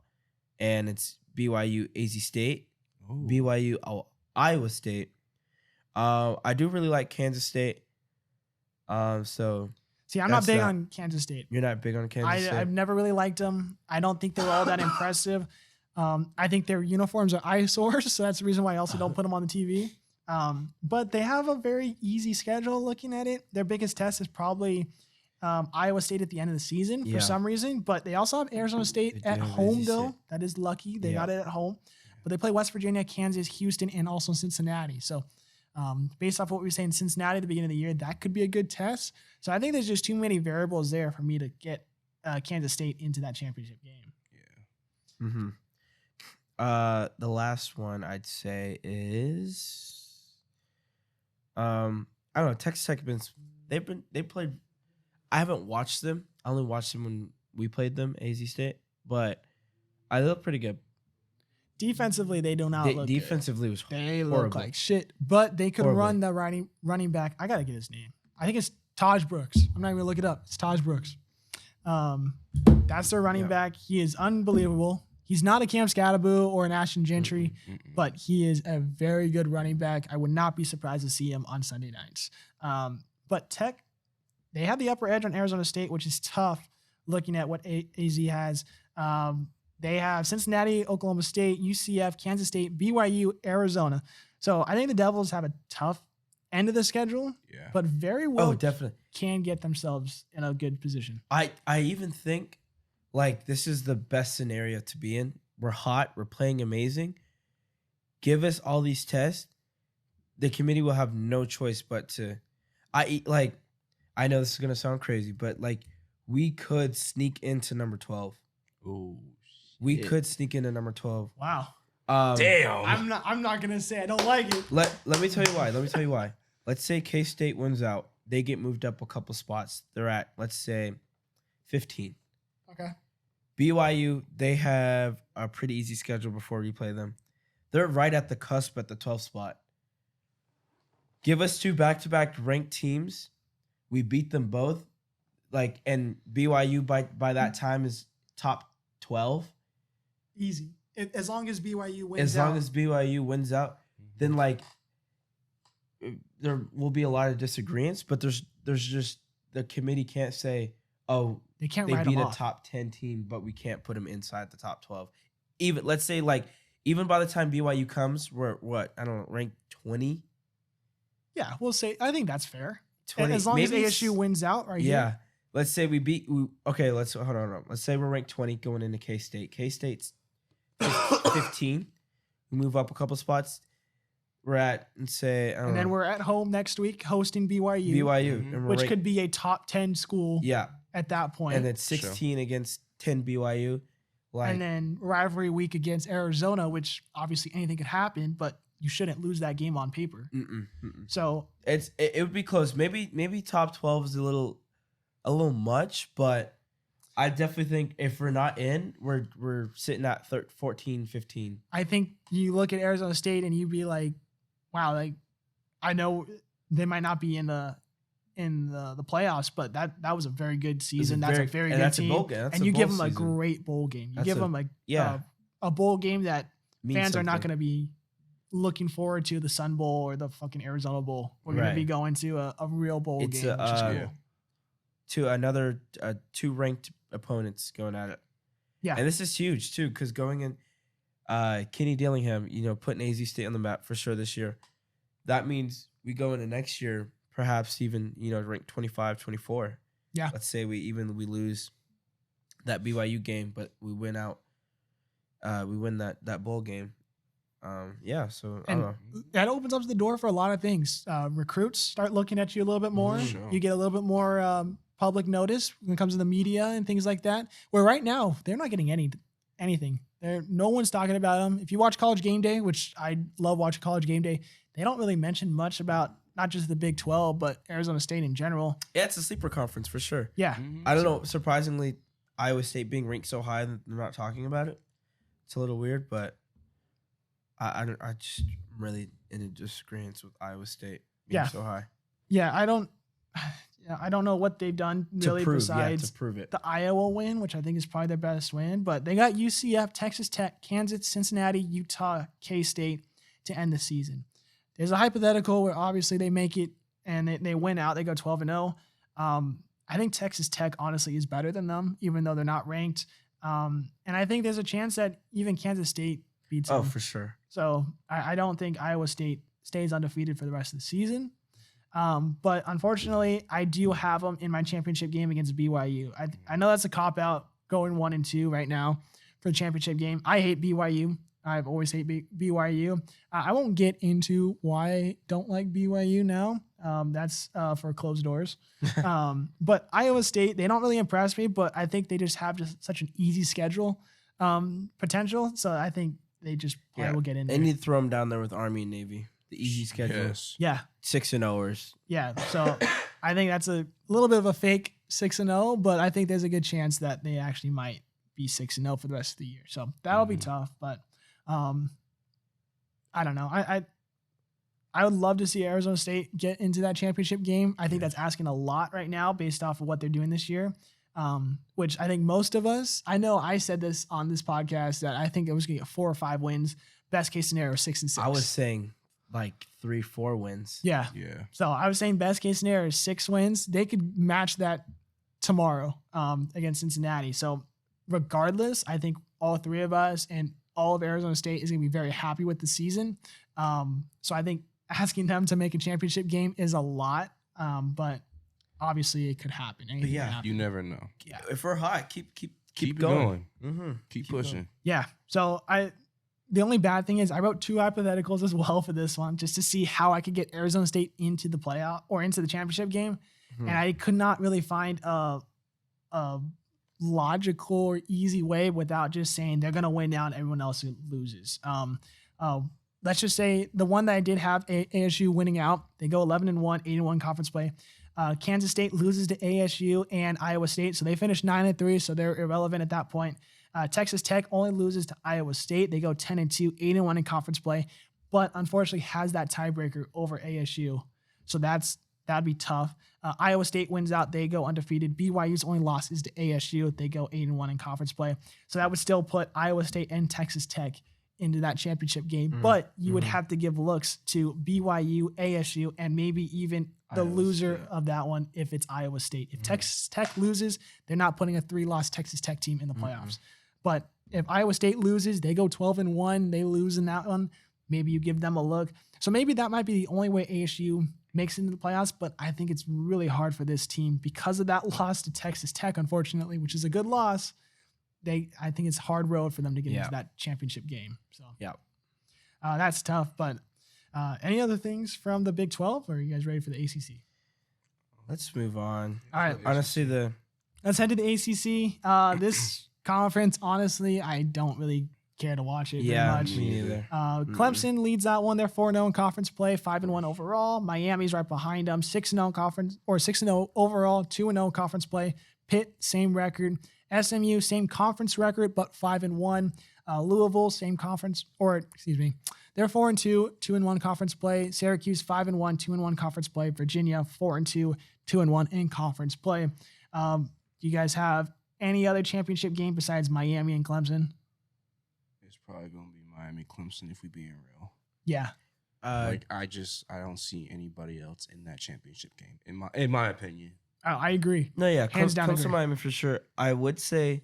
S2: and it's BYU, AZ State, BYU, Iowa State. I do really like Kansas State. So
S1: see, I'm not big on Kansas State.
S2: You're not big on Kansas State?
S1: I've never really liked them. I don't think they were all that impressive. I think their uniforms are eyesores, so that's the reason why I also don't put them on the TV. But they have a very easy schedule looking at it. Their biggest test is probably Iowa State at the end of the season for some reason. But they also have Arizona State at home, though. That is lucky. They got it at home. But they play West Virginia, Kansas, Houston, and also Cincinnati. So based off what we were saying, Cincinnati at the beginning of the year, that could be a good test. So I think there's just too many variables there for me to get Kansas State into that championship game.
S3: Yeah.
S2: Mm-hmm. The last one I'd say is I don't know. Texas Tech they played. I haven't watched them. I only watched them when we played them, AZ State, but I look pretty good.
S1: Defensively, they do not look
S2: defensively
S1: good.
S2: Was
S1: they
S2: horrible.
S1: Look like shit, but they could run the running back. I gotta get his name. I think it's Taj Brooks. I'm not even gonna look it up. It's Taj Brooks. That's their running back. He is unbelievable. He's not a Cam Scatteraboo or an Ashton Gentry, but he is a very good running back. I would not be surprised to see him on Sunday nights. But Tech, they have the upper edge on Arizona State, which is tough looking at what AZ has. They have Cincinnati, Oklahoma State, UCF, Kansas State, BYU, Arizona. So I think the Devils have a tough end of the schedule, but very well
S2: definitely
S1: can get themselves in a good position.
S2: I even think like this is the best scenario to be in. We're hot. We're playing amazing. Give us all these tests. The committee will have no choice but to. I know this is gonna sound crazy, but like we could sneak into number 12.
S3: Ooh.
S2: We could sneak into number 12.
S1: Wow.
S3: Damn.
S1: I'm not gonna say I don't like it.
S2: Let me tell you why. let's say K-State wins out. They get moved up a couple spots. They're at, let's say, 15.
S1: Okay.
S2: BYU, they have a pretty easy schedule before we play them. They're right at the cusp at the 12th spot. Give us 2 back-to-back ranked teams. We beat them both. And BYU by that time is top 12.
S1: Easy. As long as BYU wins
S2: As long as BYU wins out, then there will be a lot of disagreements, but there's just the committee can't say, oh,
S1: they can't
S2: they
S1: write
S2: beat
S1: them
S2: a
S1: off.
S2: top 10 team, but we can't put them inside the top 12. Even let's say even by the time BYU comes, we're ranked 20.
S1: Yeah, we'll say. I think that's fair.
S2: 20
S1: As long as
S2: maybe
S1: ASU wins out, right?
S2: Yeah.
S1: Here.
S2: Let's say let's hold on. Let's say we're ranked 20 going into K-State. K-State's 15. We move up a couple spots. We're at, and say,
S1: And then we're at home next week hosting BYU.
S3: Mhm.
S2: and we're
S1: which
S2: ranked,
S1: could be a top 10 school.
S2: yeah,
S1: At that point.
S2: and then 16 against 10 BYU.
S1: And then rivalry week against Arizona, which obviously anything could happen, but you shouldn't lose that game on paper. So
S2: it would be close. Maybe top 12 is a little much, but I definitely think if we're not in, we're sitting at 14, 15.
S1: I think you look at Arizona State and you'd be like, wow, I know they might not be in the playoffs, but that was a very good season. That's a very good team. And you give them a great bowl game. You give them a bowl game that fans are not going to be looking forward to, the Sun Bowl or the fucking Arizona Bowl. We're going to be going to a real bowl game, which is cool.
S2: To another 2 ranked opponents going at it.
S1: Yeah.
S2: And this is huge too, because going in Kenny Dillingham, putting AZ State on the map for sure this year. That means we go into next year, perhaps even, ranked 25, 24.
S1: Yeah.
S2: Let's say we lose that BYU game, but we win out. We win that bowl game. So I don't know.
S1: That opens up the door for a lot of things. Recruits start looking at you a little bit more.
S3: Sure.
S1: You get a little bit more public notice when it comes to the media and things like that. Where right now they're not getting anything. No one's talking about them. If you watch College Game Day, which I love watching College Game Day, they don't really mention much about not just the Big 12, but Arizona State in general.
S2: Yeah, it's a sleeper conference for sure.
S1: Yeah.
S2: I don't know. Surprisingly, Iowa State being ranked so high, they're not talking about it. It's a little weird, but I just really in a disagreement with Iowa State being so high.
S1: Yeah, I don't know what they've done really besides
S2: to prove it.
S1: the Iowa win, which I think is probably their best win. But they got UCF, Texas Tech, Kansas, Cincinnati, Utah, K-State to end the season. There's a hypothetical where obviously they make it and they win out. They go 12-0. I think Texas Tech honestly is better than them, even though they're not ranked. And I think there's a chance that even Kansas State beats them.
S2: Oh, for sure.
S1: So I don't think Iowa State stays undefeated for the rest of the season. But unfortunately, I do have them in my championship game against BYU. I know that's a cop-out going 1-2 right now for the championship game. I hate BYU. I've always hated BYU. I won't get into why I don't like BYU now. That's for closed doors. But Iowa State, they don't really impress me, but I think they just have such an easy schedule potential. So I think they just probably will get in there.
S2: They need to throw them down there with Army and Navy. The easy schedule.
S3: Yes.
S1: Yeah.
S2: 6-0ers.
S1: Yeah. So I think that's a little bit of a fake 6-0, but I think there's a good chance that they actually might be 6-0 for the rest of the year. So that'll be tough, but I don't know. I would love to see Arizona State get into that championship game. I think that's asking a lot right now based off of what they're doing this year. Which I think most of us, I know I said this on this podcast that I think it was going to get 4 or 5 wins. Best case scenario, 6-6.
S2: I was saying like 3-4 wins.
S1: Yeah.
S3: Yeah.
S1: So I was saying best case scenario is 6 wins. They could match that tomorrow against Cincinnati. So regardless, I think all 3 of us and all of Arizona State is going to be very happy with the season. So I think asking them to make a championship game is a lot, but obviously it could happen. Anything
S2: Yeah,
S1: can happen.
S3: You never know.
S1: Yeah.
S2: If we're hot, keep
S3: Keep
S2: going.
S3: it going.
S2: Mm-hmm.
S3: Keep pushing.
S2: going.
S1: Yeah. So the only bad thing is I wrote 2 hypotheticals as well for this one, just to see how I could get Arizona State into the playoff or into the championship game.
S2: Mhm.
S1: And I could not really find a logical or easy way without just saying they're going to win out and everyone else loses. let's just say the one that I did have ASU winning out, they go 11-1, 8-1 conference play. Kansas State loses to ASU and Iowa State, so they finish 9-3, so they're irrelevant at that point. Texas Tech only loses to Iowa State. They go 10-2, 8-1 in conference play, but unfortunately has that tiebreaker over ASU, so that'd be tough. Iowa State wins out. They go undefeated. BYU's only loss is to ASU. They go 8-1 in conference play, so that would still put Iowa State and Texas Tech into that championship game, but you would have to give looks to BYU, ASU, and maybe even the loser of that one if it's Iowa State. If Texas Tech loses, they're not putting a 3-loss Texas Tech team in the playoffs. But if Iowa State loses, they go 12-1, they lose in that one, maybe you give them a look. So maybe that might be the only way ASU makes it into the playoffs, but I think it's really hard for this team because of that loss to Texas Tech, unfortunately, which is a good loss. I think it's hard road for them to get into that championship game. So that's tough. But any other things from the Big 12, or are you guys ready for the ACC?
S2: Let's move on.
S1: All right.
S2: Honestly,
S1: let's head to the ACC. This conference, honestly, I don't really care to watch it very much.
S2: Me neither.
S1: Clemson leads that one. They're 4-0 in conference play, 5-1 overall. Miami's right behind them, 6-0 conference, or 6-0 overall, 2-0 conference play. Pitt, same record. SMU, same conference record, but 5-1. Louisville, same conference, they're 4-2, 2-1 conference play. Syracuse, 5-1, 2-1 conference play. Virginia, 4-2, 2-1 in conference play. Do you guys have any other championship game besides Miami and Clemson?
S3: It's probably gonna be Miami, Clemson, if we being real.
S1: Yeah.
S3: I don't see anybody else in that championship game. In my opinion.
S1: Oh, I agree.
S2: No, yeah,
S1: Hands down
S2: Clemson,
S1: agree.
S2: Miami for sure. I would say,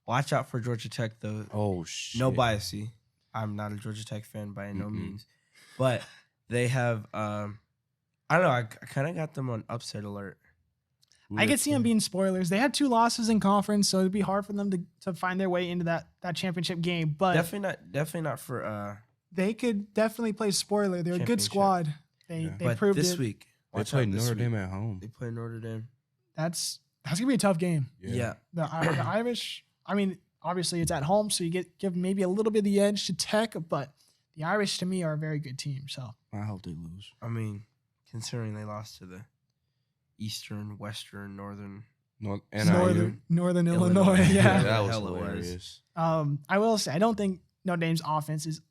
S2: watch out for Georgia Tech though.
S3: Oh shit.
S2: No bias. I'm not a Georgia Tech fan by no means, but they have. I don't know. I kind of got them on upset alert.
S1: I could see them being spoilers. They had 2 losses in conference, so it'd be hard for them to find their way into that championship game. But
S2: definitely not for.
S1: They could definitely play spoiler. They're a good squad. They
S2: but
S1: proved
S2: this
S1: it.
S2: week.
S3: They played Notre Dame at home.
S2: They play Notre Dame.
S1: That's gonna be a tough game.
S2: Yeah.
S1: The Irish. I mean, obviously it's at home, so you give maybe a little bit of the edge to Tech, but the Irish to me are a very good team. So
S3: I hope they lose.
S2: I mean, considering they lost to the Eastern, Western, Northern
S1: Illinois. Yeah.
S3: That was hilarious.
S1: I will say I don't think Notre Dame's offense is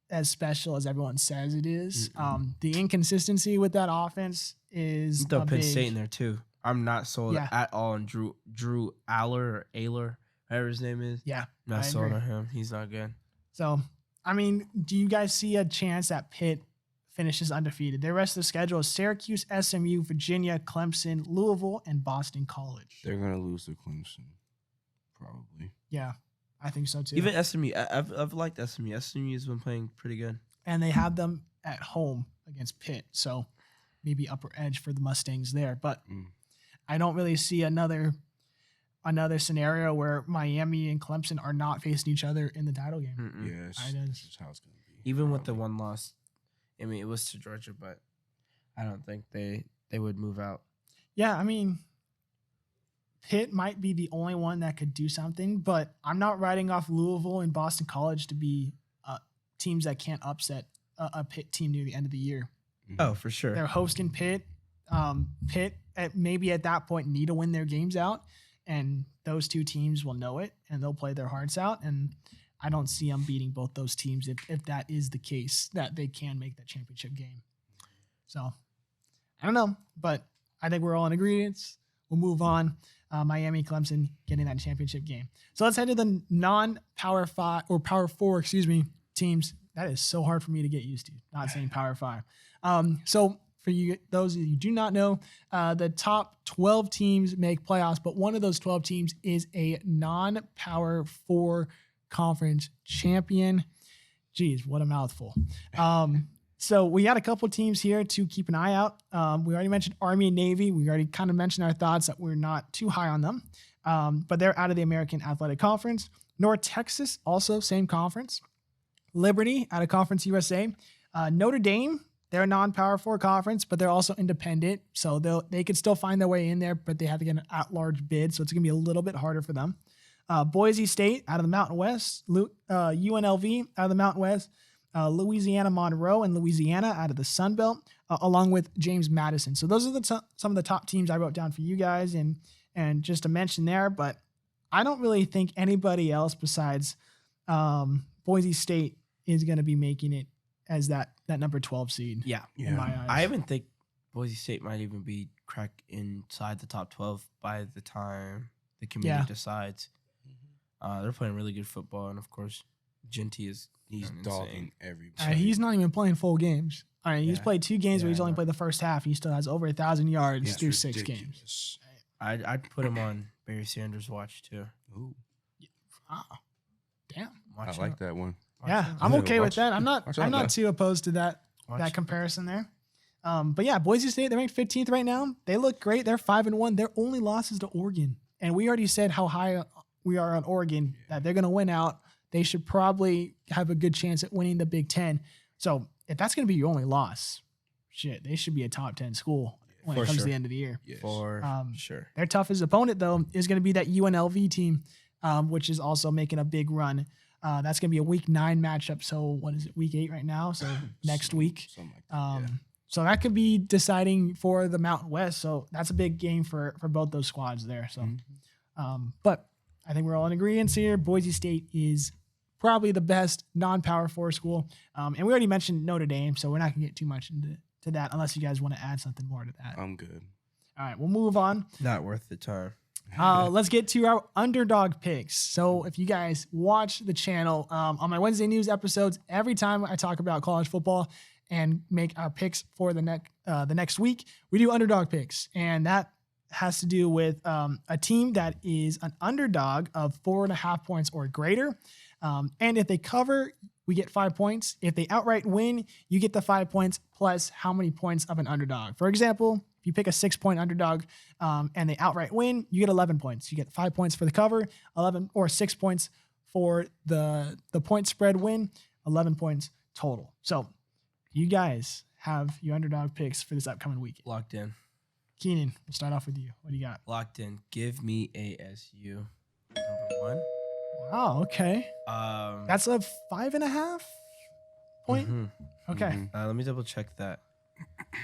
S1: as special as everyone says it is. The inconsistency with that offense is
S2: Throw Penn State in there too. I'm not sold
S1: Yeah.
S2: at all on Drew Aller, whatever his name is.
S1: Yeah,
S2: Not
S1: I
S2: sold
S1: agree.
S2: on him. He's not good.
S1: So, I mean, do you guys see a chance that Pitt finishes undefeated? Their rest of the schedule is Syracuse, SMU, Virginia, Clemson, Louisville, and Boston College.
S3: They're gonna lose to Clemson, probably.
S1: Yeah, I think so too.
S2: Even SMU, I've liked SMU. SMU's been playing pretty good.
S1: And they have them at home against Pitt, so maybe upper edge for the Mustangs there. But I don't really see another scenario where Miami and Clemson are not facing each other in the title game.
S3: Yes,
S1: That's
S3: just how it's gonna be.
S2: Even with the one loss, I mean, it was to Georgia, but I don't think they would move out.
S1: Yeah, I mean, Pitt might be the only one that could do something, but I'm not writing off Louisville and Boston College to be teams that can't upset a Pitt team near the end of the year.
S2: Oh, for sure.
S1: They're hosting Pitt. Pitt, maybe at that point, need to win their games out, and those two teams will know it, and they'll play their hearts out. And I don't see them beating both those teams if that is the case, that they can make that championship game. So, I don't know, but I think we're all in agreement. We'll move on. Miami, Clemson getting that championship game. So let's head to the non-Power 5 or Power 4, teams. That is so hard for me to get used to, not saying Power 5. So for you, those of you who do not know, the top 12 teams make playoffs, but one of those 12 teams is a non-Power 4 conference champion. Geez, what a mouthful. So we got a couple teams here to keep an eye out. We already mentioned Army and Navy. We already kind of mentioned our thoughts that we're not too high on them, but they're out of the American Athletic Conference. North Texas, also same conference. Liberty out of Conference USA. Notre Dame, they're a non-Power 4 conference, but they're also independent, so they could still find their way in there, but they have to get an at-large bid, so it's going to be a little bit harder for them. Boise State out of the Mountain West. UNLV out of the Mountain West. Louisiana Monroe and Louisiana out of the Sun Belt, along with James Madison. So those are some of the top teams I wrote down for you guys, and just to mention there. But I don't really think anybody else besides Boise State is going to be making it as that number 12 seed.
S2: Yeah.
S1: In my eyes.
S2: I even think Boise State might even be cracked inside the top 12 by the time the committee decides. They're playing really good football, and of course, Genty he's
S3: dogging everybody.
S1: He's not even playing full games. All right, he's played 2 games where he's only played the first half. He still has over 1,000 yards through 6 games.
S2: I'd put him on Barry Sanders' watch too.
S3: Ooh.
S1: Wow. Damn.
S3: I like that one.
S1: I'm okay with that. I'm not too opposed to that comparison there. But yeah, Boise State, they're ranked 15th right now. They look great. They're 5-1. Their only loss is to Oregon. And we already said how high we are on Oregon, that they're going to win out. They should probably have a good chance at winning the Big Ten. So if that's going to be your only loss, shit, they should be a top 10 school when it comes to the end of the year.
S3: Yes.
S2: For sure.
S1: Their toughest opponent, though, is going to be that UNLV team, which is also making a big run. That's going to be a week 9 matchup. So what is it, week 8 right now? So next week.
S3: Something like that,
S1: So that could be deciding for the Mountain West. So that's a big game for both those squads there. So, but I think we're all in agreement here. Boise State is probably the best non-Power 4 school. And we already mentioned Notre Dame, so we're not going to get too much into that unless you guys want to add something more to that.
S3: I'm good.
S1: All right, we'll move on.
S2: Not worth the time.
S1: Let's get to our underdog picks. So if you guys watch the channel on my Wednesday news episodes, every time I talk about college football and make our picks for the next week, we do underdog picks. And that has to do with a team that is an underdog of 4.5 points or greater. And if they cover, we get 5 points. If they outright win, you get the 5 points plus how many points of an underdog. For example, if you pick a 6-point underdog and they outright win, you get 11 points. You get 5 points for the cover, 11 or 6 points for the point spread win, 11 points total. So you guys have your underdog picks for this upcoming week.
S2: Locked in.
S1: Keenan, we'll start off with you. What do you got?
S2: Locked in. Give me ASU number 1.
S1: Wow, okay. That's a 5.5 point. Okay.
S2: Let me double check that.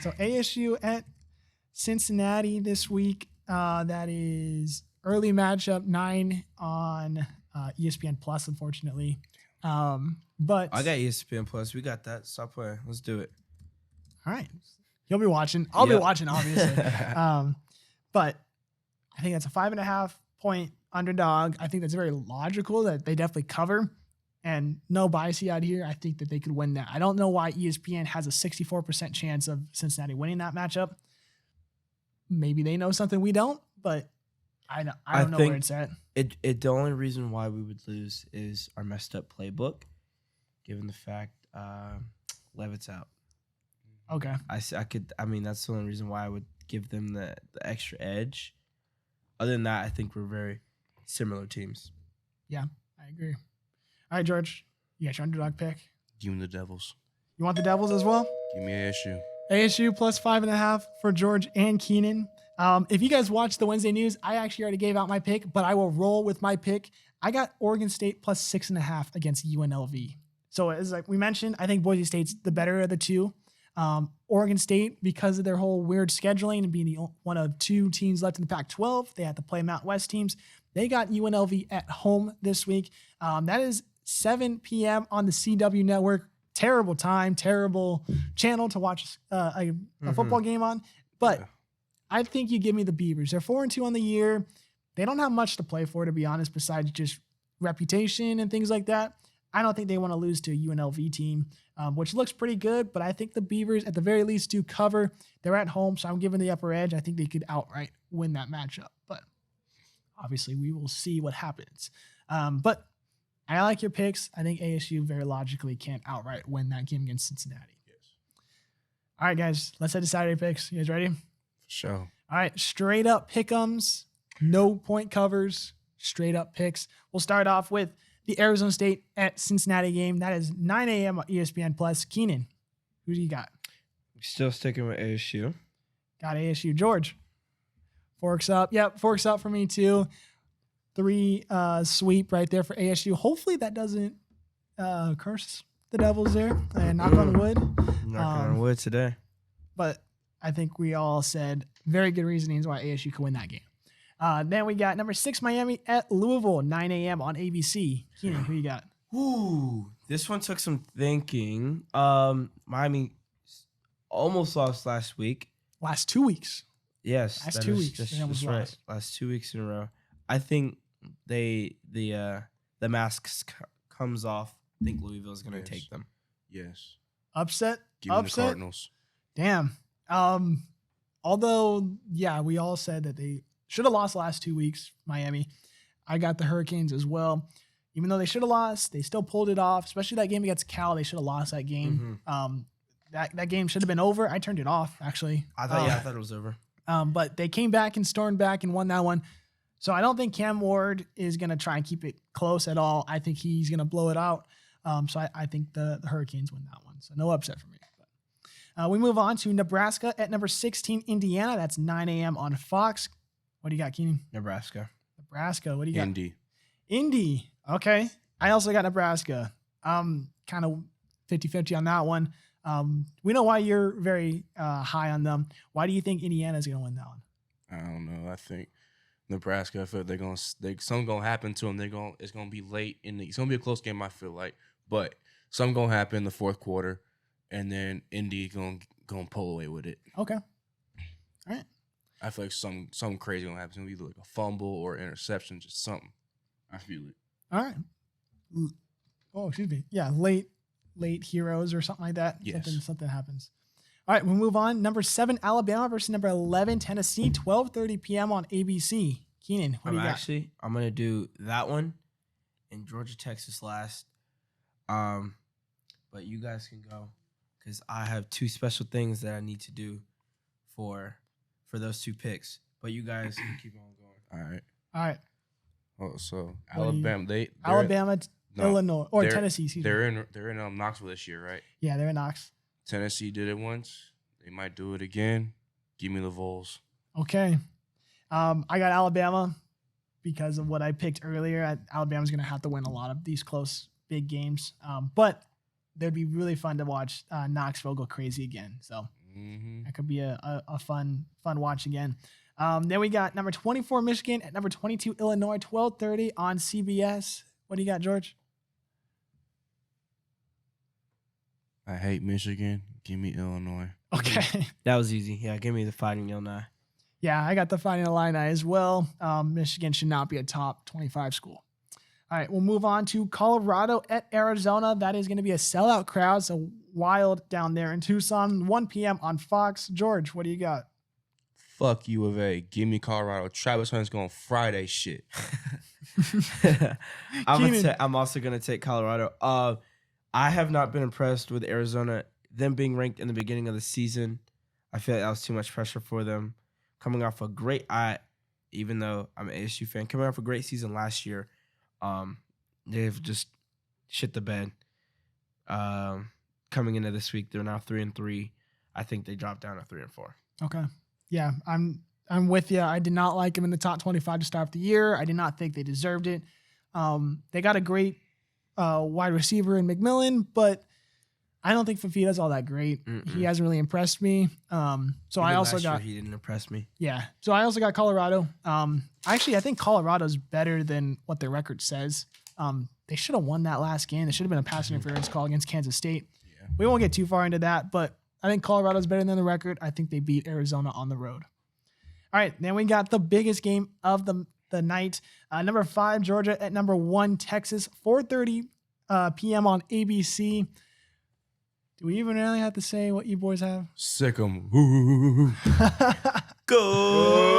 S1: So ASU at Cincinnati this week. That is early matchup 9 on ESPN Plus, unfortunately. But
S2: I got ESPN Plus. We got that. Stop playing. Let's do it.
S1: All right. You'll be watching. I'll be watching, obviously. But I think that's a 5.5 point underdog. I think that's very logical that they definitely cover, and no bias out here. I think that they could win that. I don't know why ESPN has a 64% chance of Cincinnati winning that matchup. Maybe they know something we don't, but I don't know where it's at.
S2: The only reason why we would lose is our messed up playbook, given the fact Levitt's out.
S1: Okay.
S2: That's the only reason why I would give them the extra edge. Other than that, I think we're very similar teams.
S1: Yeah, I agree. All right, George, you got your underdog pick.
S3: Give me the Devils.
S1: You want the Devils as well?
S3: Give me ASU.
S1: ASU plus 5.5 for George and Keenan. If you guys watch the Wednesday news, I actually already gave out my pick, but I will roll with my pick. I got Oregon State plus 6.5 against UNLV. So as like we mentioned, I think Boise State's the better of the two. Oregon State, because of their whole weird scheduling and being one of 2 teams left in the Pac-12, they had to play Mountain West teams. They got UNLV at home this week. That is 7 p.m. on the CW network. Terrible time, terrible channel to watch a football game on. But I think you give me the Beavers. They're 4-2 on the year. They don't have much to play for, to be honest, besides just reputation and things like that. I don't think they want to lose to a UNLV team, which looks pretty good, but I think the Beavers at the very least do cover. They're at home, so I'm giving the upper edge. I think they could outright win that matchup, but obviously we will see what happens. But I like your picks. I think ASU very logically can't outright win that game against Cincinnati. Yes. All right, guys, let's head to Saturday picks. You guys ready?
S3: For sure.
S1: All right, straight up pick'ems, no point covers, straight up picks. We'll start off with the Arizona State at Cincinnati game. That is 9 a.m. on ESPN Plus. Keenan, who do you got?
S2: Still sticking with ASU.
S1: Got ASU. George, forks up. Yep, forks up for me too. 3 sweep right there for ASU. Hopefully that doesn't curse the Devils there, and knock on wood.
S2: Knocking on wood today.
S1: But I think we all said very good reasonings why ASU could win that game. Then we got number 6 Miami at Louisville, 9 a.m. on ABC. Keenan, who you got?
S2: Ooh, this one took some thinking. Miami almost lost last week.
S1: Last 2 weeks.
S2: Yes,
S1: Last
S2: that
S1: 2
S2: is
S1: weeks.
S2: just
S1: They almost
S2: right.
S1: lost.
S2: Last 2 weeks in a row. I think the masks comes off. I think Louisville's going to
S3: Yes.
S2: take them.
S3: Yes.
S1: Upset.
S3: Give me the
S1: Upset.
S3: Cardinals.
S1: Damn. Although, yeah, we all said that they should have lost the last 2 weeks, Miami. I got the Hurricanes as well. Even though they should have lost, they still pulled it off, especially that game against Cal. They should have lost that game. That game should have been over. I turned it off, actually.
S2: I thought it was over.
S1: But they came back and stormed back and won that one. So I don't think Cam Ward is going to try and keep it close at all. I think he's going to blow it out. So I think the Hurricanes win that one. So no upset for me. But, we move on to Nebraska at number 16, Indiana. That's 9 a.m. on Fox. What do you got, Keenan?
S2: Nebraska.
S1: Nebraska. What do you got?
S3: Indy.
S1: Okay. I also got Nebraska. Kind of 50-50 on that one. We know why you're very high on them. Why do you think Indiana's going to win that one?
S3: I don't know. I think Nebraska. I feel like something gonna happen to them. It's gonna be late it's gonna be a close game. I feel like, but something gonna happen in the fourth quarter, and then Indy gonna pull away with it.
S1: Okay. All right.
S3: I feel like something crazy gonna happen. It's gonna be like a fumble or interception, just something. I feel it.
S1: All right. Oh, excuse me. Yeah, late heroes or something like that.
S3: Yes.
S1: Something happens. All right, we'll move on. Number 7, Alabama versus number 11, Tennessee, 12:30 p.m. on ABC. Keenan, what do you got?
S2: I'm gonna do that one and Georgia, Texas last. But you guys can go because I have 2 special things that I need to do for those 2 picks. But you guys can keep on going.
S3: All right.
S1: All right.
S3: Oh, so
S1: What do you-
S3: Alabama,
S1: Illinois, or
S3: they're-
S1: Tennessee. Excuse me.
S3: they're in Knoxville this year, right?
S1: Yeah, they're in Knox.
S3: Tennessee did it once. They might do it again. Give me the Vols.
S1: Okay. I got Alabama because of what I picked earlier. Alabama's going to have to win a lot of these close, big games. But they'd be really fun to watch Knoxville go crazy again. So that could be a fun watch again. Then we got number 24, Michigan, at number 22, Illinois, 12:30 on CBS. What do you got, George?
S3: I hate Michigan. Give me Illinois.
S1: Okay.
S2: That was easy. Yeah, give me the Fighting Illini.
S1: Yeah, I got the Fighting Illini as well. Michigan should not be a top 25 school. All right, we'll move on to Colorado at Arizona. That is going to be a sellout crowd, so wild down there in Tucson, 1 p.m. on Fox. George, what do you got?
S3: Fuck U of A. Give me Colorado. Travis Hunter's going Friday shit.
S2: I'm also gonna take Colorado. I have not been impressed with Arizona. Them being ranked in the beginning of the season, I feel like that was too much pressure for them. Coming off even though I'm an ASU fan, coming off a great season last year, they've just shit the bed. Coming into this week, they're now 3-3. I think they dropped down to 3-4.
S1: Okay. Yeah, I'm with you. I did not like them in the top 25 to start the year. I did not think they deserved it. They got a great wide receiver in McMillan, but I don't think Fafita's all that great. He hasn't really impressed me. So I also got
S2: he didn't impress me.
S1: Yeah. So I also got Colorado. Actually, I think Colorado's better than what their record says. They should have won that last game. There should have been a pass interference call against Kansas State.
S3: Yeah.
S1: We won't get too far into that, but I think Colorado's better than the record. I think they beat Arizona on the road. All right, then we got the biggest game of the night. Number 5, Georgia at number 1, Texas, 4:30 p.m. on ABC. Do we even really have to say what you boys have?
S3: Sick 'em.
S2: Go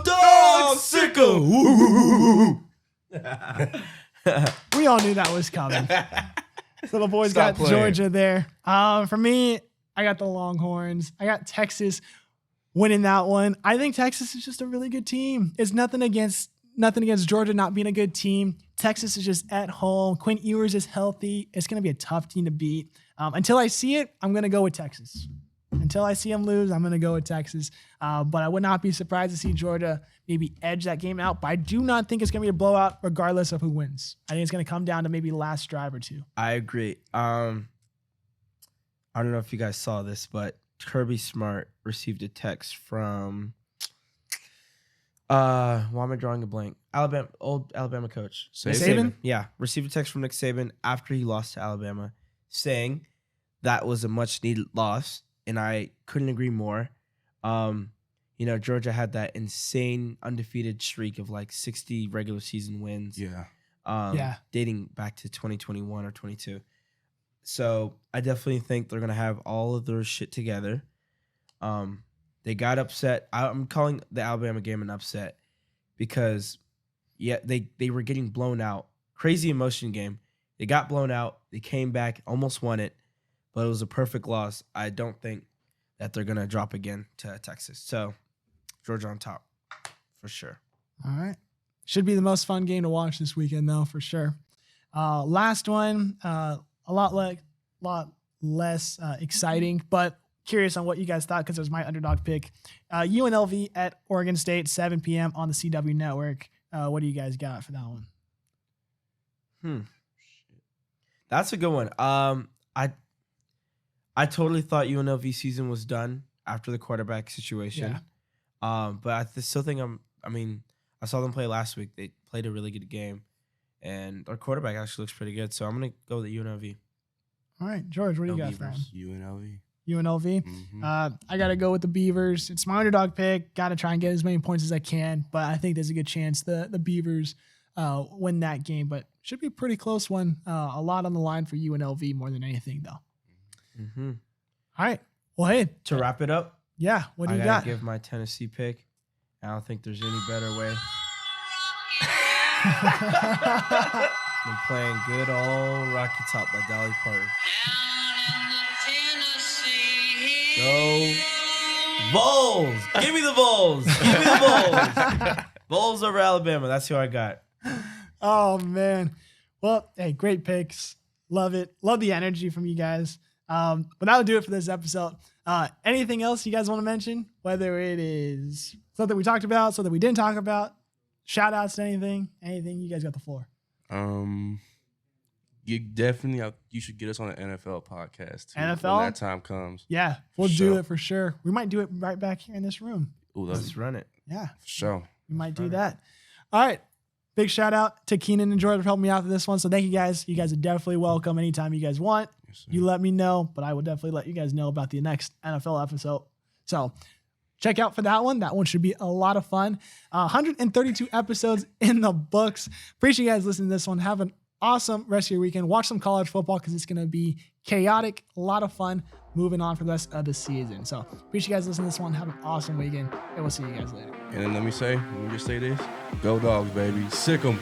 S2: dog sick 'em.
S1: We all knew that was coming. So the boys
S3: Stop
S1: got
S3: playing.
S1: Georgia there. For me, I got the Longhorns. I got Texas winning that one. I think Texas is just a really good team. It's nothing against Georgia not being a good team. Texas is just at home. Quinn Ewers is healthy. It's going to be a tough team to beat. Until I see it, I'm going to go with Texas. until I see them lose, I'm going to go with Texas. But I would not be surprised to see Georgia maybe edge that game out. But I do not think it's going to be a blowout regardless of who wins. I think it's going to come down to maybe last drive or two.
S2: I agree. I don't know if you guys saw this, but Kirby Smart received a text from why am I drawing a blank? Old Alabama coach.
S1: Saban?
S2: Yeah, received a text from Nick Saban after he lost to Alabama saying that was a much needed loss, and I couldn't agree more. Georgia had that insane undefeated streak of like 60 regular season wins.
S3: Yeah.
S2: Dating back to 2021 or 22. So I definitely think they're gonna have all of their shit together. They got upset. I'm calling the Alabama game an upset because, they were getting blown out. Crazy emotion game. They got blown out. They came back, almost won it, but it was a perfect loss. I don't think that they're gonna drop again to Texas. So Georgia on top for sure.
S1: All right. Should be the most fun game to watch this weekend, though, for sure. Last one, a lot less exciting, but curious on what you guys thought because it was my underdog pick. UNLV at Oregon State, 7 p.m. on the CW Network. What do you guys got for that one?
S2: That's a good one. I totally thought UNLV season was done after the quarterback situation.
S1: Yeah.
S2: But I still think I saw them play last week. They played a really good game, and our quarterback actually looks pretty good. So I'm gonna go with the UNLV.
S1: All right, George, what do you got for that one?
S3: UNLV.
S1: UNLV.
S3: Mm-hmm.
S1: I got to go with the Beavers. It's my underdog pick. Got to try and get as many points as I can, but I think there's a good chance the Beavers win that game, but should be a pretty close one. A lot on the line for UNLV more than anything, though.
S2: Mm-hmm.
S1: All right. Well, hey.
S2: To wrap it up,
S1: Yeah, what do you
S2: I
S1: got?
S2: gotta give my Tennessee pick. I don't think there's any better way than playing good old Rocky Top by Dolly Parton. Go Vols! Give me the Vols! Give me the Vols! Vols over Alabama. That's who I got.
S1: Oh, man. Well, hey, great picks. Love it. Love the energy from you guys. But that'll do it for this episode. Anything else you guys want to mention? Whether it is something we talked about, something we didn't talk about, shout outs to anything, you guys got the floor.
S3: You should get us on an NFL podcast too,
S1: NFL?
S3: when that time comes.
S1: Yeah, we'll
S3: sure.
S1: do it for sure. We might do it right back here in this room.
S3: Ooh,
S2: Let's run it.
S1: Yeah,
S3: for sure.
S1: we might do that. All right. Big shout out to Keenan and Jordan for helping me out for this one. So thank you guys. You guys are definitely welcome anytime you guys want.
S3: Yes, sir.
S1: You let me know, but I will definitely let you guys know about the next NFL episode. So check out for that one. That one should be a lot of fun. 132 episodes in the books. Appreciate you guys listening to this one. Have an awesome rest of your weekend. Watch some college football because it's going to be chaotic, a lot of fun moving on for the rest of the season. So appreciate you guys listening to this one. Have an awesome weekend, and we'll see you guys later.
S3: And then let me just say this. Go Dogs, baby. Sick 'em.